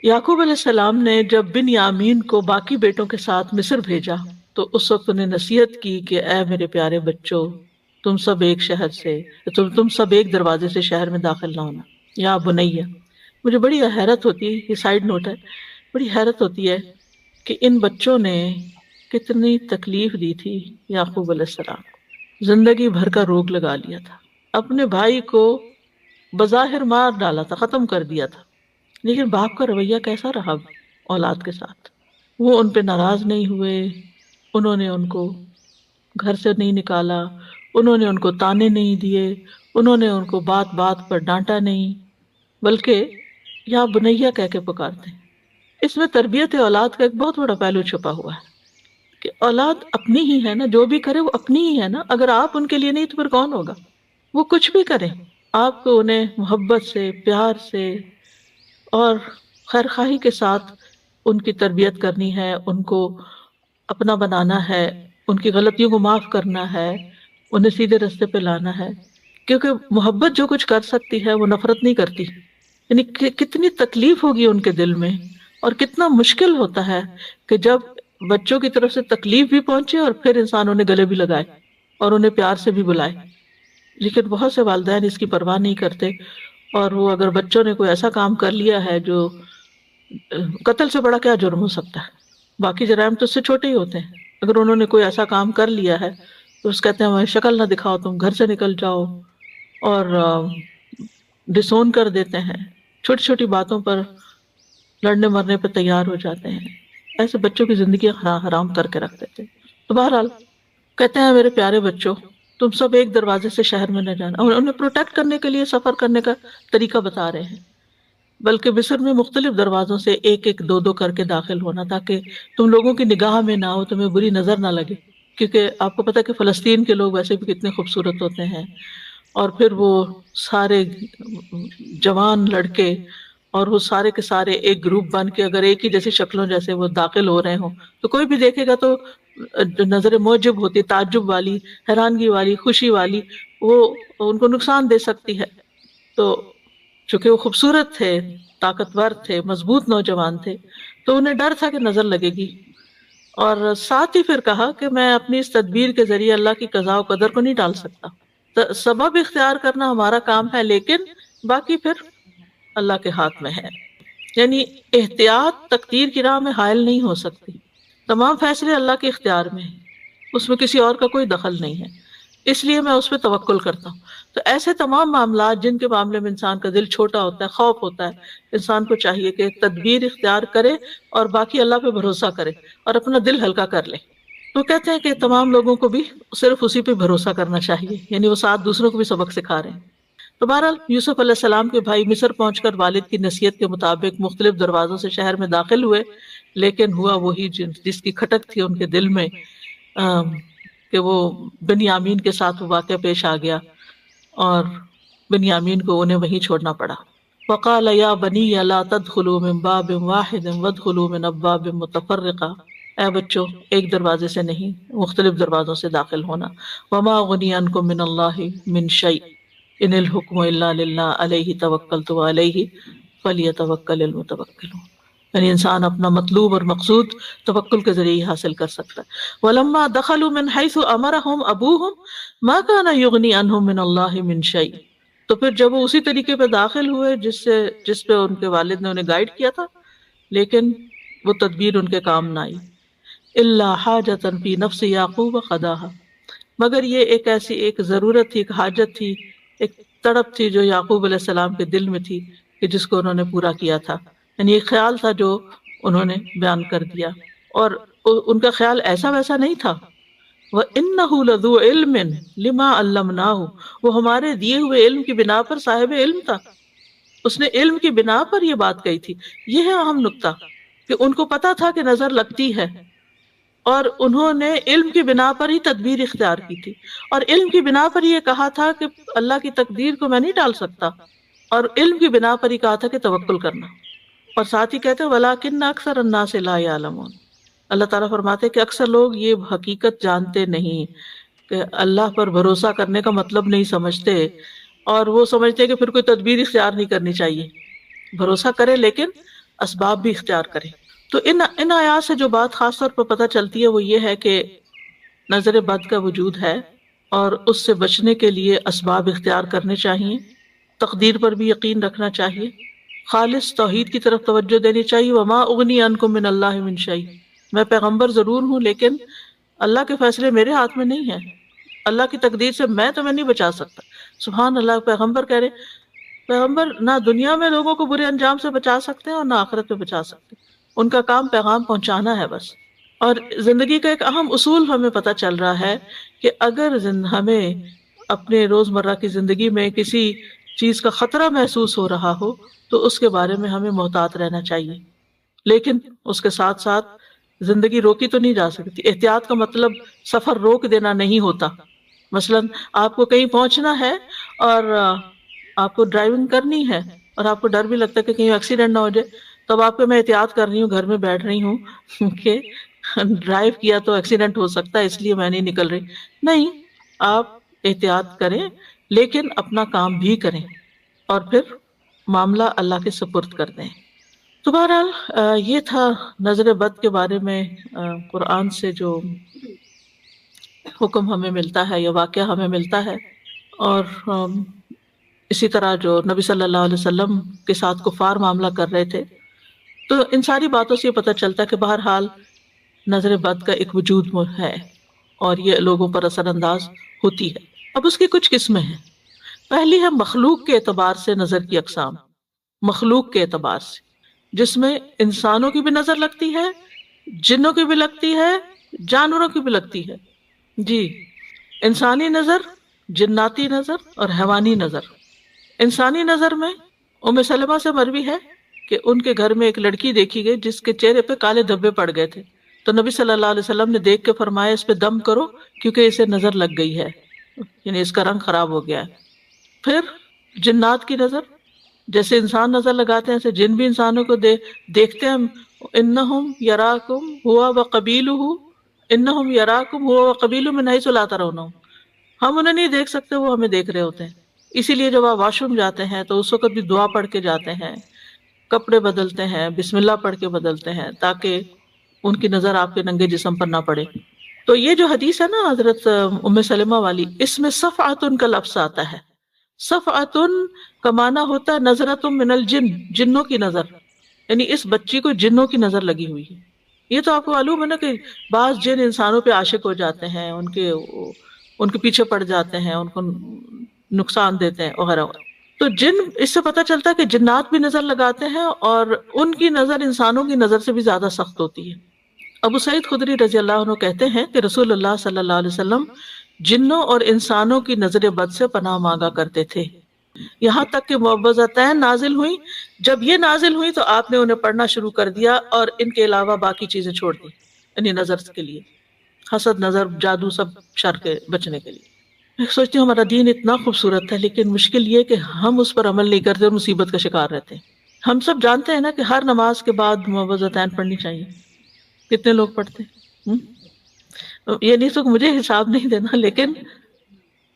یعقوب علیہ السلام نے جب بنیامین کو باقی بیٹوں کے ساتھ مصر بھیجا تو اس وقت انہیں نصیحت کی کہ اے میرے پیارے بچوں، تم سب ایک دروازے سے شہر میں داخل نہ ہونا. یا بنیہ، مجھے بڑی حیرت ہوتی ہے، یہ سائیڈ نوٹ ہے، بڑی حیرت ہوتی ہے کہ ان بچوں نے کتنی تکلیف دی تھی یعقوب علیہ السلام. زندگی بھر کا روگ لگا لیا تھا، اپنے بھائی کو بظاہر مار ڈالا تھا، ختم کر دیا تھا، لیکن باپ کا رویہ کیسا رہا اولاد کے ساتھ؟ وہ ان پہ ناراض نہیں ہوئے، انہوں نے ان کو گھر سے نہیں نکالا، انہوں نے ان کو تانے نہیں دیے، انہوں نے ان کو بات بات پر ڈانٹا نہیں، بلکہ یا بنیا کہہ کے پکارتے ہیں. اس میں تربیت اولاد کا ایک بہت بڑا پہلو چھپا ہوا ہے کہ اولاد اپنی ہی ہے نا، جو بھی کرے وہ اپنی ہی ہے نا. اگر آپ ان کے لیے نہیں تو پھر کون ہوگا؟ وہ کچھ بھی کریں، آپ کو انہیں محبت سے، پیار سے اور خیر خواہی کے ساتھ ان کی تربیت کرنی ہے، ان کو اپنا بنانا ہے، ان کی غلطیوں کو معاف کرنا ہے، انہیں سیدھے راستے پہ لانا ہے، کیونکہ محبت جو کچھ کر سکتی ہے وہ نفرت نہیں کرتی۔ یعنی کتنی تکلیف ہوگی ان کے دل میں، اور کتنا مشکل ہوتا ہے کہ جب بچوں کی طرف سے تکلیف بھی پہنچے اور پھر انسان انہیں گلے بھی لگائے اور انہیں پیار سے بھی بلائے۔ لیکن بہت سے والدین اس کی پرواہ نہیں کرتے، اور وہ اگر بچوں نے کوئی ایسا کام کر لیا ہے جو قتل سے بڑا کیا جرم ہو سکتا ہے، باقی جرائم تو اس سے چھوٹے ہی ہوتے ہیں، اگر انہوں نے کوئی ایسا کام کر لیا ہے تو اس کہتے ہیں ہماری شکل نہ دکھاؤ، تم گھر سے نکل جاؤ، اور ڈسون کر دیتے ہیں، چھوٹی چھوٹی باتوں پر لڑنے مرنے پہ تیار ہو جاتے ہیں۔ ایسے بچوں کی زندگی حرام کر کے رکھ دیتے ہیں۔ تو بہرحال کہتے ہیں میرے پیارے بچوں، تم سب ایک دروازے سے شہر میں نہ جانا، اور انہیں پروٹیکٹ کرنے کے لیے سفر کرنے کا طریقہ بتا رہے ہیں، بلکہ مصر میں مختلف دروازوں سے ایک ایک دو دو کر کے داخل ہونا، تاکہ تم لوگوں کی نگاہ میں نہ ہو، تمہیں بری نظر نہ لگے، کیونکہ آپ کو پتہ ہے کہ فلسطین کے لوگ ویسے بھی کتنے خوبصورت ہوتے ہیں، اور پھر وہ سارے جوان لڑکے اور وہ سارے کے سارے ایک گروپ بن کے اگر ایک ہی جیسی شکلوں جیسے وہ داخل ہو رہے ہوں تو کوئی بھی دیکھے گا تو نظر معجب ہوتی، تعجب والی، حیرانگی والی، خوشی والی، وہ ان کو نقصان دے سکتی ہے۔ تو چونکہ وہ خوبصورت تھے، طاقتور تھے، مضبوط نوجوان تھے، تو انہیں ڈر تھا کہ نظر لگے گی، اور ساتھ ہی پھر کہا کہ میں اپنی اس تدبیر کے ذریعے اللہ کی قضاء و قدر کو نہیں ٹال سکتا، سبب اختیار کرنا ہمارا کام ہے، لیکن باقی پھر اللہ کے ہاتھ میں ہے۔ یعنی احتیاط تقدیر کی راہ میں حائل نہیں ہو سکتی، تمام فیصلے اللہ کے اختیار میں ہیں، اس میں کسی اور کا کوئی دخل نہیں ہے، اس لیے میں اس پہ توکل کرتا ہوں۔ تو ایسے تمام معاملات جن کے معاملے میں انسان کا دل چھوٹا ہوتا ہے، خوف ہوتا ہے، انسان کو چاہیے کہ تدبیر اختیار کرے اور باقی اللہ پہ بھروسہ کرے اور اپنا دل ہلکا کر لے۔ تو کہتے ہیں کہ تمام لوگوں کو بھی صرف اسی پہ بھروسہ کرنا چاہیے، یعنی وہ ساتھ دوسروں کو بھی سبق سکھا رہے ہیں۔ تو بہرحال یوسف علیہ السلام کے بھائی مصر پہنچ کر والد کی نصیحت کے مطابق مختلف دروازوں سے شہر میں داخل ہوئے، لیکن ہوا وہی جس کی کھٹک تھی ان کے دل میں، کہ وہ بنیامین کے ساتھ وہ واقعہ پیش آ گیا، اور بنیامین کو انہیں وہیں چھوڑنا پڑا۔ وقال یا بنی لا تدخلوا من باب واحد وادخلوا من ابواب متفرقہ، اے بچوں ایک دروازے سے نہیں مختلف دروازوں سے داخل ہونا۔ وما غنی عنکم من اللہ من شیء ان الحکم الا للہ علیہ توکلت وعلیہ فلیتوکل المتوکلون۔ یعنی انسان اپنا مطلوب اور مقصود توکل کے ذریعے ہی حاصل کر سکتا ہے۔ وَلَمَّا دَخَلُوا مِنْ حَيْثُ أَمَرَهُمْ أَبُوهُمْ مَا كَانَ يُغْنِي عَنْهُمْ مِنَ اللَّهِ مِنْ شَيْءٍ، تو پھر جب وہ اسی طریقے پہ داخل ہوئے جس پہ ان کے والد نے انہیں گائیڈ کیا تھا، لیکن وہ تدبیر ان کے کام نہ آئی۔ إِلَّا حَاجَةً فِي نَفْسِ يَعْقُوبَ قَضَاهَا، مگر یہ ایک ایسی ایک ضرورت تھی، ایک حاجت تھی، ایک تڑپ تھی جو یعقوب علیہ السلام کے دل میں تھی، کہ جس کو انہوں نے پورا کیا تھا۔ یعنی ایک خیال تھا جو انہوں نے بیان کر دیا، اور ان کا خیال ایسا ویسا نہیں تھا۔ وَإِنَّهُ لَذُو عِلْمٍ لِمَا عَلَّمْنَاهُ، وہ ہمارے دیے ہوئے علم کی بنا پر صاحب علم تھا، اس نے علم کی بنا پر یہ بات کہی تھی۔ یہ ہے اہم نقطہ کہ ان کو پتا تھا کہ نظر لگتی ہے، اور انہوں نے علم کی بنا پر ہی تدبیر اختیار کی تھی، اور علم کی بنا پر یہ کہا تھا کہ اللہ کی تقدیر کو میں نہیں ٹال سکتا، اور علم کی بنا پر ہی کہا تھا کہ توکل کرنا۔ اور ساتھ ہی کہتے ہیں وَلَٰكِنَّ أَكْثَرَ النَّاسِ لَا يَعْلَمُونَ، اللہ تعالیٰ فرماتے ہیں کہ اکثر لوگ یہ حقیقت جانتے نہیں، کہ اللہ پر بھروسہ کرنے کا مطلب نہیں سمجھتے، اور وہ سمجھتے ہیں کہ پھر کوئی تدبیر اختیار نہیں کرنی چاہیے، بھروسہ کرے لیکن اسباب بھی اختیار کرے۔ تو ان آیات سے جو بات خاص طور پر پتہ چلتی ہے وہ یہ ہے کہ نظر بد کا وجود ہے، اور اس سے بچنے کے لیے اسباب اختیار کرنے چاہیے، تقدیر پر بھی یقین رکھنا چاہیے، خالص توحید کی طرف توجہ دینی چاہیے۔ وما اغنی عنکم من اللہ من شیء، میں پیغمبر ضرور ہوں لیکن اللہ کے فیصلے میرے ہاتھ میں نہیں ہیں، اللہ کی تقدیر سے میں تمہیں نہیں بچا سکتا۔ سبحان اللہ، پیغمبر کہہ رہے، پیغمبر نہ دنیا میں لوگوں کو برے انجام سے بچا سکتے ہیں اور نہ آخرت میں بچا سکتے، ان کا کام پیغام پہنچانا ہے بس۔ اور زندگی کا ایک اہم اصول ہمیں پتہ چل رہا ہے کہ اگر ہمیں اپنے روزمرہ کی زندگی میں کسی چیز کا خطرہ محسوس ہو رہا ہو تو اس کے بارے میں ہمیں محتاط رہنا چاہیے، لیکن اس کے ساتھ ساتھ زندگی روکی تو نہیں جا سکتی۔ احتیاط کا مطلب سفر روک دینا نہیں ہوتا۔ مثلا آپ کو کہیں پہنچنا ہے اور آپ کو ڈرائیونگ کرنی ہے اور آپ کو ڈر بھی لگتا ہے کہ کہیں ایکسیڈنٹ نہ ہو جائے، تو اب آپ کو میں احتیاط کر رہی ہوں، گھر میں بیٹھ رہی ہوں کہ ڈرائیو کیا تو ایکسیڈنٹ ہو سکتا ہے، اس لیے میں نہیں نکل رہی. نہیں، آپ احتیاط کریں لیکن اپنا کام بھی کریں اور پھر معاملہ اللہ کے سپرد کر دیں. تو بہرحال یہ تھا نظر بد کے بارے میں قرآن سے جو حکم ہمیں ملتا ہے یا واقعہ ہمیں ملتا ہے. اور اسی طرح جو نبی صلی اللہ علیہ وسلم کے ساتھ کفار معاملہ کر رہے تھے، تو ان ساری باتوں سے یہ پتہ چلتا ہے کہ بہرحال نظر بد کا ایک وجود ہے اور یہ لوگوں پر اثر انداز ہوتی ہے. اب اس کی کچھ قسمیں ہیں. پہلی ہے مخلوق کے اعتبار سے نظر کی اقسام. مخلوق کے اعتبار سے، جس میں انسانوں کی بھی نظر لگتی ہے، جنوں کی بھی لگتی ہے، جانوروں کی بھی لگتی ہے. جی، انسانی نظر، جناتی نظر اور حیوانی نظر. انسانی نظر میں ام سلمہ سے مروی ہے کہ ان کے گھر میں ایک لڑکی دیکھی گئی جس کے چہرے پہ کالے دھبے پڑ گئے تھے. تو نبی صلی اللہ علیہ وسلم نے دیکھ کے فرمایا اس پہ دم کرو کیونکہ اسے نظر لگ گئی ہے، یعنی اس کا رنگ خراب ہو گیا ہے. پھر جنات کی نظر، جیسے انسان نظر لگاتے ہیں ایسے جن بھی انسانوں کو دیکھتے ہیں. انہم یراکم ہوا وقبیلہ، انہم یراکم ہوا وقبیلہ من حیث لا ترونہم. ہم انہیں نہیں دیکھ سکتے، وہ ہمیں دیکھ رہے ہوتے ہیں. اسی لیے جب آپ واش روم جاتے ہیں تو اس وقت بھی دعا پڑھ کے جاتے ہیں، کپڑے بدلتے ہیں، بسم اللہ پڑھ کے بدلتے ہیں تاکہ ان کی نظر آپ کے ننگے جسم پر نہ پڑے. تو یہ جو حدیث ہے نا حضرت ام سلمہ والی، اس میں صفعۃ کا لفظ آتا ہے. صفعۃ کا معنی ہوتا ہے نظرۃ من الجن، جنوں کی نظر، یعنی اس بچی کو جنوں کی نظر لگی ہوئی ہے. یہ تو آپ کو معلوم ہے نا کہ بعض جن انسانوں پہ عاشق ہو جاتے ہیں، ان کے پیچھے پڑ جاتے ہیں، ان کو نقصان دیتے ہیں وغیرہ. تو جن، اس سے پتہ چلتا ہے کہ جنات بھی نظر لگاتے ہیں اور ان کی نظر انسانوں کی نظر سے بھی زیادہ سخت ہوتی ہے. ابو سعید خدری رضی اللہ عنہ کہتے ہیں کہ رسول اللہ صلی اللہ علیہ وسلم جنوں اور انسانوں کی نظر بد سے پناہ مانگا کرتے تھے، یہاں تک کہ معوذتین نازل ہوئی. جب یہ نازل ہوئی تو آپ نے انہیں پڑھنا شروع کر دیا اور ان کے علاوہ باقی چیزیں چھوڑ دی، یعنی نظر کے لیے، حسد، نظر، جادو، سب شر کے بچنے کے لیے. میں سوچتی ہوں ہمارا دین اتنا خوبصورت ہے لیکن مشکل یہ کہ ہم اس پر عمل نہیں کرتے اور مصیبت کا شکار رہتے ہیں. ہم سب جانتے ہیں نا کہ ہر نماز کے بعد معوذتین پڑھنی چاہیے. کتنے لوگ پڑھتے ہیں؟ یہ نہیں تو مجھے حساب نہیں دینا، لیکن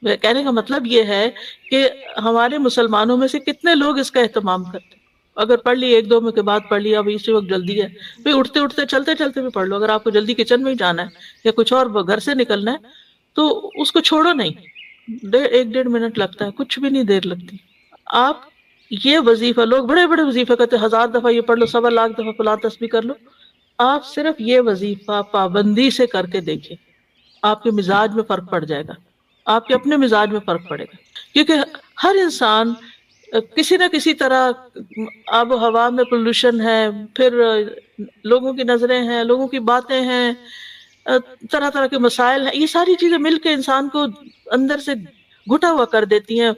کہنے کا مطلب یہ ہے کہ ہمارے مسلمانوں میں سے کتنے لوگ اس کا اہتمام کرتے ہیں. اگر پڑھ لی ایک دو میں کے بعد پڑھ لی، اب اسی وقت جلدی ہے، پھر اٹھتے اٹھتے چلتے چلتے بھی پڑھ لو. اگر آپ کو جلدی کچن میں ہی جانا ہے یا کچھ اور گھر سے نکلنا ہے تو اس کو چھوڑو نہیں. ایک ڈیڑھ منٹ لگتا ہے، کچھ بھی نہیں دیر لگتی. آپ یہ وظیفہ، لوگ بڑے بڑے وظیفے کرتے ہیں، 1000 دفعہ یہ پڑھ لو، 1.25 دفعہ فلاں تسبیح کر لو. آپ صرف یہ وظیفہ پابندی سے کر کے دیکھیں، آپ کے مزاج میں فرق پڑ جائے گا، آپ کے اپنے مزاج میں فرق پڑے گا. کیونکہ ہر انسان کسی نہ کسی طرح، آب و ہوا میں پولوشن ہے، پھر لوگوں کی نظریں ہیں، لوگوں کی باتیں ہیں، طرح طرح کے مسائل ہیں، یہ ساری چیزیں مل کے انسان کو اندر سے گھٹا ہوا کر دیتی ہیں،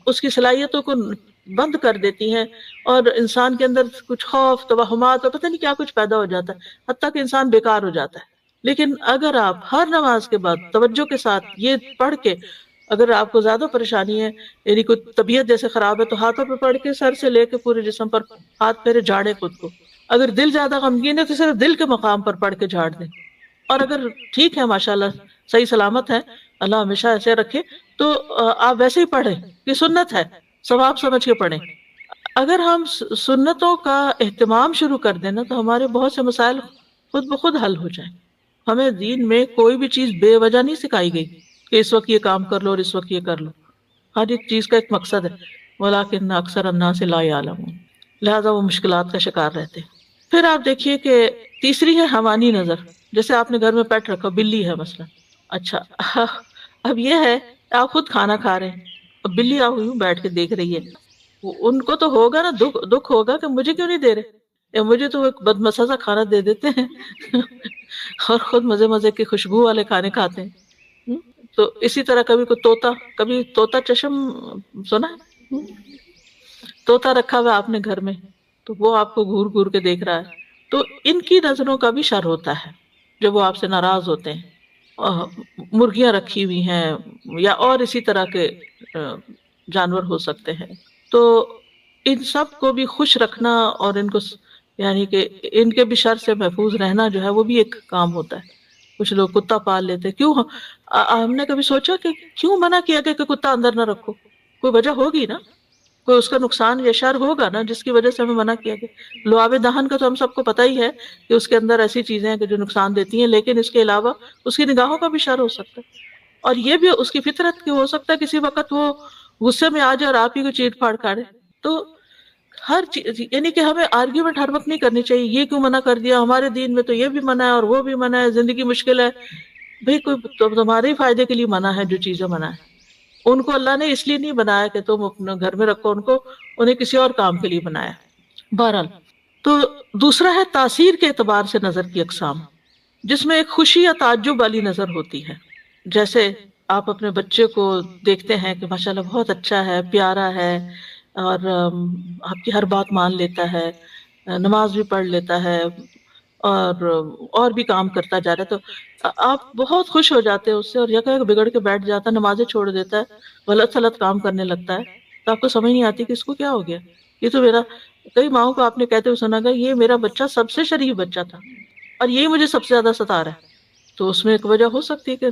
اس کی صلاحیتوں کو بند کر دیتی ہیں، اور انسان کے اندر کچھ خوف، توہمات اور پتہ نہیں کیا کچھ پیدا ہو جاتا ہے، حتیٰ کہ انسان بیکار ہو جاتا ہے. لیکن اگر آپ ہر نماز کے بعد توجہ کے ساتھ یہ پڑھ کے، اگر آپ کو زیادہ پریشانی ہے، یعنی کوئی طبیعت جیسے خراب ہے، تو ہاتھوں پہ پڑھ کے سر سے لے کے پورے جسم پر ہاتھ پھیرے، جھاڑے خود کو. اگر دل زیادہ غمگین ہے تو صرف دل کے مقام پر پڑھ کے جھاڑ دیں. اور اگر ٹھیک ہے، ماشاءاللہ صحیح سلامت ہے، اللہ ہمیشہ ایسے رکھے، تو آپ ویسے ہی پڑھیں، یہ سنت ہے، ثواب سمجھ کے پڑھیں. اگر ہم سنتوں کا اہتمام شروع کر دیں نا تو ہمارے بہت سے مسائل خود بخود حل ہو جائیں. ہمیں دین میں کوئی بھی چیز بے وجہ نہیں سکھائی گئی کہ اس وقت یہ کام کر لو اور اس وقت یہ کر لو. ہر ایک چیز کا ایک مقصد ہے. وَلَٰكِنَّ أَكْثَرَ النَّاسِ لَا يَعْلَمُونَ. لہذا وہ مشکلات کا شکار رہتے ہیں. پھر آپ دیکھیے کہ تیسری ہے حیوانی نظر. جیسے آپ نے گھر میں پیٹ رکھا، بلی ہے مثلا. اچھا، اب یہ ہے آپ خود کھانا کھا رہے ہیں، اب بلی آپ یوں بیٹھ کے دیکھ رہی ہے. ان کو تو ہوگا نا، دکھ ہوگا کہ مجھے کیوں نہیں دے رہے، یا مجھے تو ایک بدمزہ سا کھانا دے دیتے ہیں اور خود مزے مزے کے خوشبو والے کھانے کھاتے ہیں. تو اسی طرح کبھی طوطا چشم سنا ہے؟ طوطا رکھا ہوا آپ نے گھر میں، تو وہ آپ کو گھور گھور کے دیکھ رہا ہے. تو ان کی نظروں کا بھی شر ہوتا ہے جب وہ آپ سے ناراض ہوتے ہیں. مرغیاں رکھی ہوئی ہیں یا اور اسی طرح کے جانور ہو سکتے ہیں. تو ان سب کو بھی خوش رکھنا اور ان کو یعنی کہ ان کے بھی شر سے محفوظ رہنا جو ہے وہ بھی ایک کام ہوتا ہے. کچھ لوگ کتا پال لیتے. کیوں؟ ہم نے کبھی سوچا کہ کیوں منع کیا گیا کہ کتا اندر نہ رکھو؟ کوئی وجہ ہوگی نا، کوئی اس کا نقصان یا شر ہوگا نا جس کی وجہ سے ہمیں منع کیا گیا. لعاب دہن کا تو ہم سب کو پتہ ہی ہے کہ اس کے اندر ایسی چیزیں ہیں کہ جو نقصان دیتی ہیں، لیکن اس کے علاوہ اس کی نگاہوں کا بھی شر ہو سکتا ہے. اور یہ بھی اس کی فطرت کی ہو سکتا ہے کسی وقت وہ غصے میں آ جائے اور آپ ہی کو چیٹ پھاڑ کھاڑے. تو ہر چیز یعنی کہ ہمیں آرگیومنٹ ہر وقت نہیں کرنی چاہیے. یہ کیوں منع کر دیا؟ ہمارے دین میں تو یہ بھی منع ہے اور وہ بھی منع ہے، زندگی مشکل ہے. بھئی کوئی تمہارے ہی فائدے کے لیے منع ہے. جو چیزیں منع ہے ان کو اللہ نے اس لیے نہیں بنایا کہ تم اپنے گھر میں رکھو ان کو، انہیں کسی اور کام کے لیے بنایا. بہرحال تو دوسرا ہے تاثیر کے اعتبار سے نظر کی اقسام، جس میں ایک خوشی یا تعجب والی نظر ہوتی ہے. جیسے آپ اپنے بچے کو دیکھتے ہیں کہ ماشاءاللہ بہت اچھا ہے، پیارا ہے، اور آپ کی ہر بات مان لیتا ہے، نماز بھی پڑھ لیتا ہے، اور بھی کام کرتا جا رہا ہے. تو آپ بہت خوش ہو جاتے ہیں اس سے، اور یکا یک بگڑ کے بیٹھ جاتا ہے، نمازیں چھوڑ دیتا ہے، غلط سلط کام کرنے لگتا ہے. تو آپ کو سمجھ نہیں آتی کہ اس کو کیا ہو گیا. یہ تو میرا، کئی ماؤں کو آپ نے کہتے ہوئے سنا گا، یہ میرا بچہ سب سے شریف بچہ تھا اور یہی مجھے سب سے زیادہ ستا رہا ہے. تو اس میں ایک وجہ ہو سکتی ہے کہ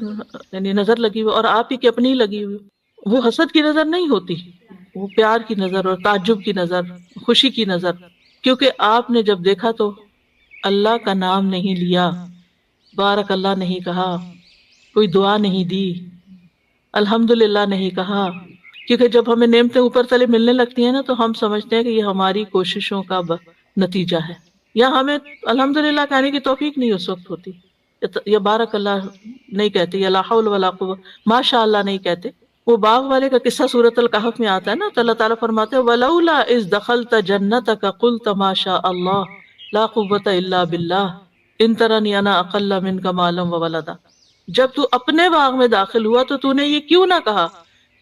یعنی نظر لگی ہوئی، اور آپ ہی کی اپنی لگی ہوئی. وہ حسد کی نظر نہیں ہوتی، وہ پیار کی نظر اور تعجب کی نظر، خوشی کی نظر. کیونکہ آپ نے جب دیکھا تو اللہ کا نام نہیں لیا، بارک اللہ نہیں کہا، کوئی دعا نہیں دی، الحمدللہ نہیں کہا. کیونکہ جب ہمیں نعمتیں اوپر تلے ملنے لگتی ہیں نا تو ہم سمجھتے ہیں کہ یہ ہماری کوششوں کا نتیجہ ہے، یا ہمیں الحمدللہ کہنے کی توفیق نہیں اس وقت ہوتی، یا بارک اللہ نہیں کہتے، یا لا حول ولا قوت، ماشاء اللہ نہیں کہتے. وہ باغ والے کا قصہ سورۃ الکہف میں آتا ہے نا، تو اللہ تعالیٰ فرماتے ہیں وَلَوْلَا إِذْ دَخَلْتَ جَنَّتَكَ قُلْتَ مَا شَاءَ اللَّهُ لَا قُوَّةَ إِلَّا بِاللَّهِ إِن تَرَنِي أَنَا أَقَلَّ مِنْكَ مَالًا وَوَلَدًا. جب تو اپنے باغ میں داخل ہوا تو تو نے یہ کیوں نہ کہا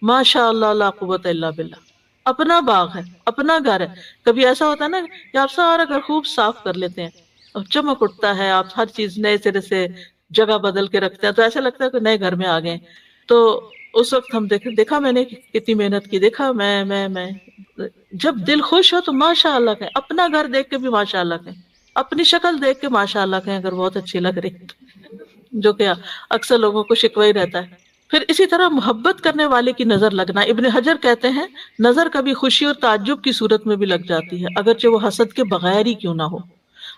ما شاء اللہ لا قوت الا باللہ. اپنا باغ ہے، اپنا گھر ہے. کبھی ایسا ہوتا ہے نا کہ آپ سارا گھر خوب صاف کر لیتے ہیں اور چمک اٹھتا ہے، آپ ہر چیز نئے سرے سے جگہ بدل کے رکھتے ہیں تو ایسا لگتا ہے کہ نئے گھر میں آ گئے. تو اس وقت ہم دیکھا میں نے کتنی محنت کی، دیکھا میں جب دل خوش ہو تو ماشاء اللہ کہیں، اپنا گھر دیکھ کے بھی ماشاء اللہ کہیں، اپنی شکل دیکھ کے ماشاء اللہ کہیں اگر بہت اچھی لگ رہی، جو کہ اکثر لوگوں کو شکوہ ہی رہتا ہے. پھر اسی طرح محبت کرنے والے کی نظر لگنا. ابن حجر کہتے ہیں نظر کبھی خوشی اور تعجب کی صورت میں بھی لگ جاتی ہے، اگرچہ وہ حسد کے بغیر ہی کیوں نہ ہو،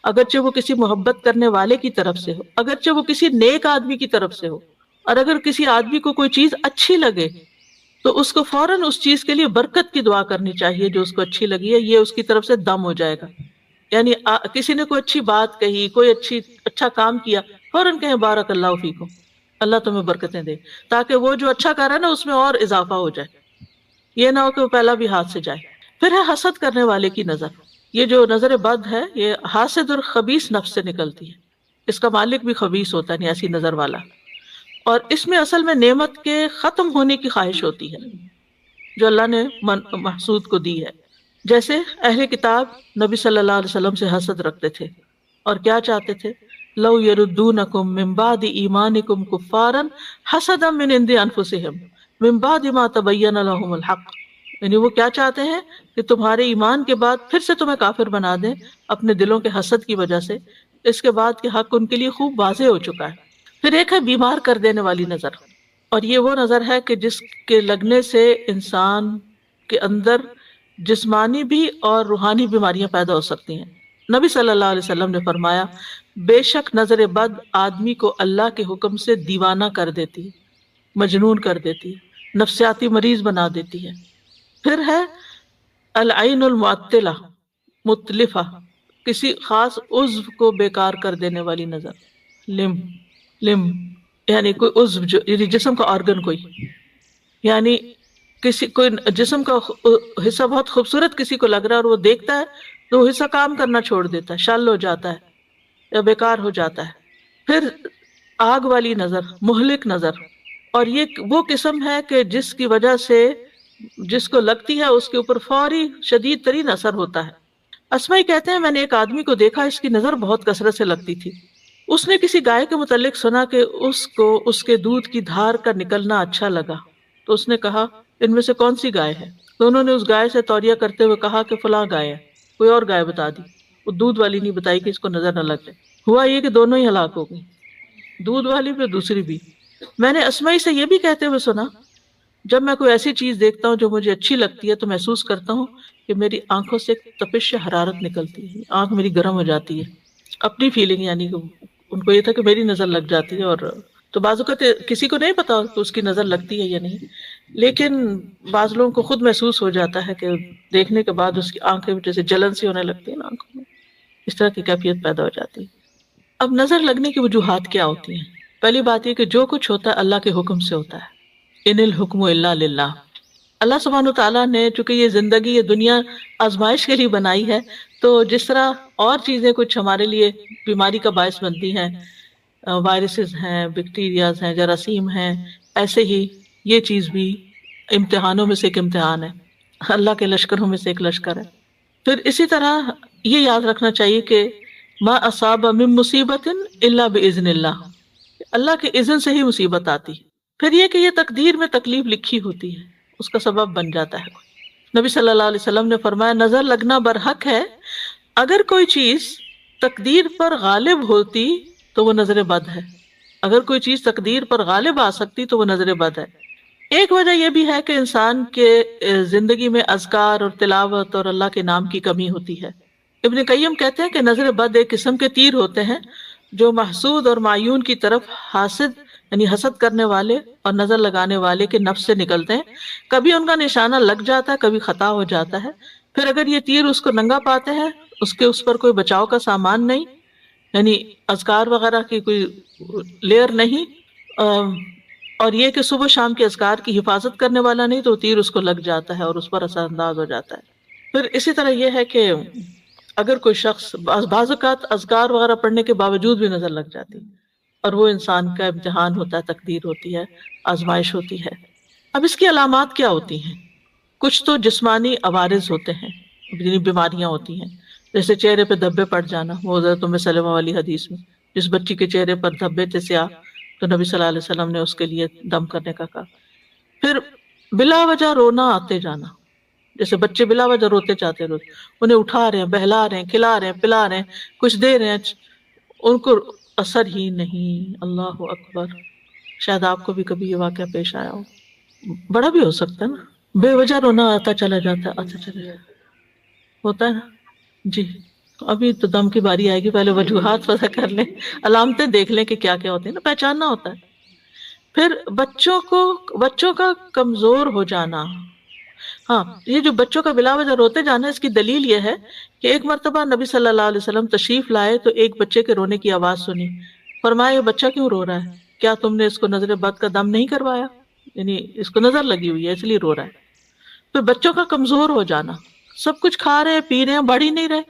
اگرچہ وہ کسی محبت کرنے والے کی طرف سے ہو، اگرچہ وہ کسی نیک آدمی کی طرف سے ہو. اور اگر کسی آدمی کو کوئی چیز اچھی لگے تو اس کو فوراً اس چیز کے لیے برکت کی دعا کرنی چاہیے جو اس کو اچھی لگی ہے، یہ اس کی طرف سے دم ہو جائے گا. یعنی کسی نے کوئی اچھی بات کہی، کوئی اچھا کام کیا، فوراً کہیں بارک اللہ فیکم، اللہ تمہیں برکتیں دے، تاکہ وہ جو اچھا کر رہا ہے نا اس میں اور اضافہ ہو جائے، یہ نہ ہو کہ وہ پہلا بھی ہاتھ سے جائے. پھر ہے حسد کرنے والے کی نظر. یہ جو نظر بد ہے یہ حاسد اور خبیث نفس سے نکلتی ہے، اس کا مالک بھی خبیث ہوتا ہے، یعنی ایسی نظر والا. اور اس میں اصل میں نعمت کے ختم ہونے کی خواہش ہوتی ہے جو اللہ نے محسود کو دی ہے. جیسے اہل کتاب نبی صلی اللہ علیہ وسلم سے حسد رکھتے تھے اور کیا چاہتے تھے، لو یردونکم من بعد ایمانکم کفارا حسدا من عند انفسہم من بعد ما تبین لهم الحق. یعنی وہ کیا چاہتے ہیں کہ تمہارے ایمان کے بعد پھر سے تمہیں کافر بنا دیں اپنے دلوں کے حسد کی وجہ سے، اس کے بعد کہ حق ان کے لیے خوب واضح ہو چکا ہے. پھر ایک ہے بیمار کر دینے والی نظر، اور یہ وہ نظر ہے کہ جس کے لگنے سے انسان کے اندر جسمانی بھی اور روحانی بیماریاں پیدا ہو سکتی ہیں. نبی صلی اللہ علیہ وسلم نے فرمایا بے شک نظر بد آدمی کو اللہ کے حکم سے دیوانہ کر دیتی ہے، مجنون کر دیتی ہے، نفسیاتی مریض بنا دیتی ہے. پھر ہے العین المعطلہ متلفہ، کسی خاص عضو کو بیکار کر دینے والی نظر. لم یعنی کوئی عضو یعنی جسم کا آرگن، کوئی یعنی کوئی جسم کا حصہ بہت خوبصورت کسی کو لگ رہا ہے اور وہ دیکھتا ہے تو وہ حصہ کام کرنا چھوڑ دیتا ہے، شل ہو جاتا ہے یا بیکار ہو جاتا ہے. پھر آگ والی نظر، مہلک نظر، اور یہ وہ قسم ہے کہ جس کی وجہ سے جس کو لگتی ہے اس کے اوپر فوری شدید ترین اثر ہوتا ہے. اسمائی کہتے ہیں میں نے ایک آدمی کو دیکھا، اس کی نظر بہت کثرت سے لگتی تھی. اس نے کسی گائے کے متعلق سنا کہ اس کو اس کے دودھ کی دھار کا نکلنا اچھا لگا، تو اس نے کہا ان میں سے کون سی گائے ہے؟ تو انہوں نے اس گائے سے توریہ کرتے ہوئے کہا کہ فلاں گائے ہے، کوئی اور گائے بتا دی، وہ دودھ والی نہیں بتائی کہ اس کو نظر نہ لگ جائے۔ ہوا یہ کہ دونوں ہی ہلاک ہو گئی، دودھ والی بھی دوسری بھی۔ میں نے اسمائی سے یہ بھی کہتے ہوئے سنا، جب میں کوئی ایسی چیز دیکھتا ہوں جو مجھے اچھی لگتی ہے تو محسوس کرتا ہوں کہ میری آنکھوں سے ایک تپش حرارت نکلتی ہے، آنکھ میری گرم ہو جاتی ہے، اپنی فیلنگ، یعنی کہ ان کو یہ تھا کہ میری نظر لگ جاتی ہے۔ اور تو بعض اوقات کسی کو نہیں پتا کہ اس کی نظر لگتی ہے یا نہیں، لیکن بعض لوگوں کو خود محسوس ہو جاتا ہے کہ دیکھنے کے بعد اس کی آنکھیں جیسے جلن سی ہونے لگتی ہے نا آنکھوں میں، اس طرح کی کیفیت پیدا ہو جاتی ہے۔ اب نظر لگنے کی وجوہات کیا ہوتی ہیں؟ پہلی بات یہ کہ جو کچھ ہوتا ہے اللہ کے حکم سے ہوتا ہے، ان الحکم الا للہ۔ اللہ سبحانہ وتعالیٰ نے چونکہ یہ زندگی، یہ دنیا آزمائش کے لیے بنائی ہے، تو جس طرح اور چیزیں کچھ ہمارے لیے بیماری کا باعث بنتی ہیں، وائرسز ہیں، بیکٹیریاز ہیں، جراثیم ہیں، ایسے ہی یہ چیز بھی امتحانوں میں سے ایک امتحان ہے، اللہ کے لشکروں میں سے ایک لشکر ہے۔ پھر اسی طرح یہ یاد رکھنا چاہیے کہ ما اصاب من مصیبت الا باذن اللہ، اللہ کے اذن سے ہی مصیبت آتی ہے۔ پھر یہ کہ یہ تقدیر میں تکلیف لکھی ہوتی ہے، اس کا سبب بن جاتا ہے۔ نبی صلی اللہ علیہ وسلم نے فرمایا نظر لگنا برحق ہے، اگر کوئی چیز تقدیر پر غالب ہوتی تو وہ نظر بد ہے، اگر کوئی چیز تقدیر پر غالب آ سکتی تو وہ نظر بد ہے۔ ایک وجہ یہ بھی ہے کہ انسان کے زندگی میں اذکار اور تلاوت اور اللہ کے نام کی کمی ہوتی ہے۔ ابن قیم کہتے ہیں کہ نظر بد ایک قسم کے تیر ہوتے ہیں جو محسود اور معیون کی طرف حاسد یعنی حسد کرنے والے اور نظر لگانے والے کے نفس سے نکلتے ہیں، کبھی ان کا نشانہ لگ جاتا ہے، کبھی خطا ہو جاتا ہے، پھر اگر یہ تیر اس کو ننگا پاتے ہیں، اس پر کوئی بچاؤ کا سامان نہیں، یعنی اذکار وغیرہ کی کوئی لیئر نہیں، اور یہ کہ صبح شام کے اذکار کی حفاظت کرنے والا نہیں، تو تیر اس کو لگ جاتا ہے اور اس پر اثر انداز ہو جاتا ہے۔ پھر اسی طرح یہ ہے کہ اگر کوئی شخص بعض اوقات اذکار وغیرہ پڑھنے کے باوجود بھی نظر لگ جاتی، اور وہ انسان کا امتحان ہوتا ہے، تقدیر ہوتی ہے، آزمائش ہوتی ہے۔ اب اس کی علامات کیا ہوتی ہیں؟ کچھ تو جسمانی عوارض ہوتے ہیں، یعنی بیماریاں ہوتی ہیں، جیسے چہرے پہ دھبے پڑ جانا، وہ حضرت ام سلمہ والی حدیث میں جس بچی کے چہرے پر دھبے تھے سیاہ، تو نبی صلی اللہ علیہ وسلم نے اس کے لیے دم کرنے کا کہا۔ پھر بلا وجہ رونا آتے جانا، جیسے بچے بلا وجہ روتے جاتے، انہیں اٹھا رہے ہیں، بہلا رہے ہیں، کھلا رہے ہیں، پلا رہے ہیں، کچھ دے رہے ہیں، ان کو اثر ہی نہیں۔ اللہ اکبر! شاید آپ کو بھی کبھی یہ واقعہ پیش آیا ہو، بڑا بھی ہو سکتا ہے نا، بے وجہ رونا آتا چلا جاتا ہے، آتا چلا جاتا ہوتا ہے نا جی۔ ابھی تو دم کی باری آئے گی، پہلے وجوہات پتہ کر لیں، علامتیں دیکھ لیں کہ کیا کیا ہوتی ہیں نا، پہچاننا ہوتا ہے۔ پھر بچوں کا کمزور ہو جانا، ہاں یہ جو بچوں کا بلا وجہ روتے جانا، اس کی دلیل یہ ہے کہ ایک مرتبہ نبی صلی اللہ علیہ وسلم تشریف لائے تو ایک بچے کے رونے کی آواز سنی، فرمایا یہ بچہ کیوں رو رہا ہے؟ کیا تم نے اس کو نظر بد کا دم نہیں کروایا؟ یعنی اس کو نظر لگی ہوئی ہے اس لیے رو رہا ہے۔ پھر بچوں کا کمزور ہو جانا، سب کچھ کھا رہے ہیں، پی رہے ہیں، بڑھ ہی نہیں رہے۔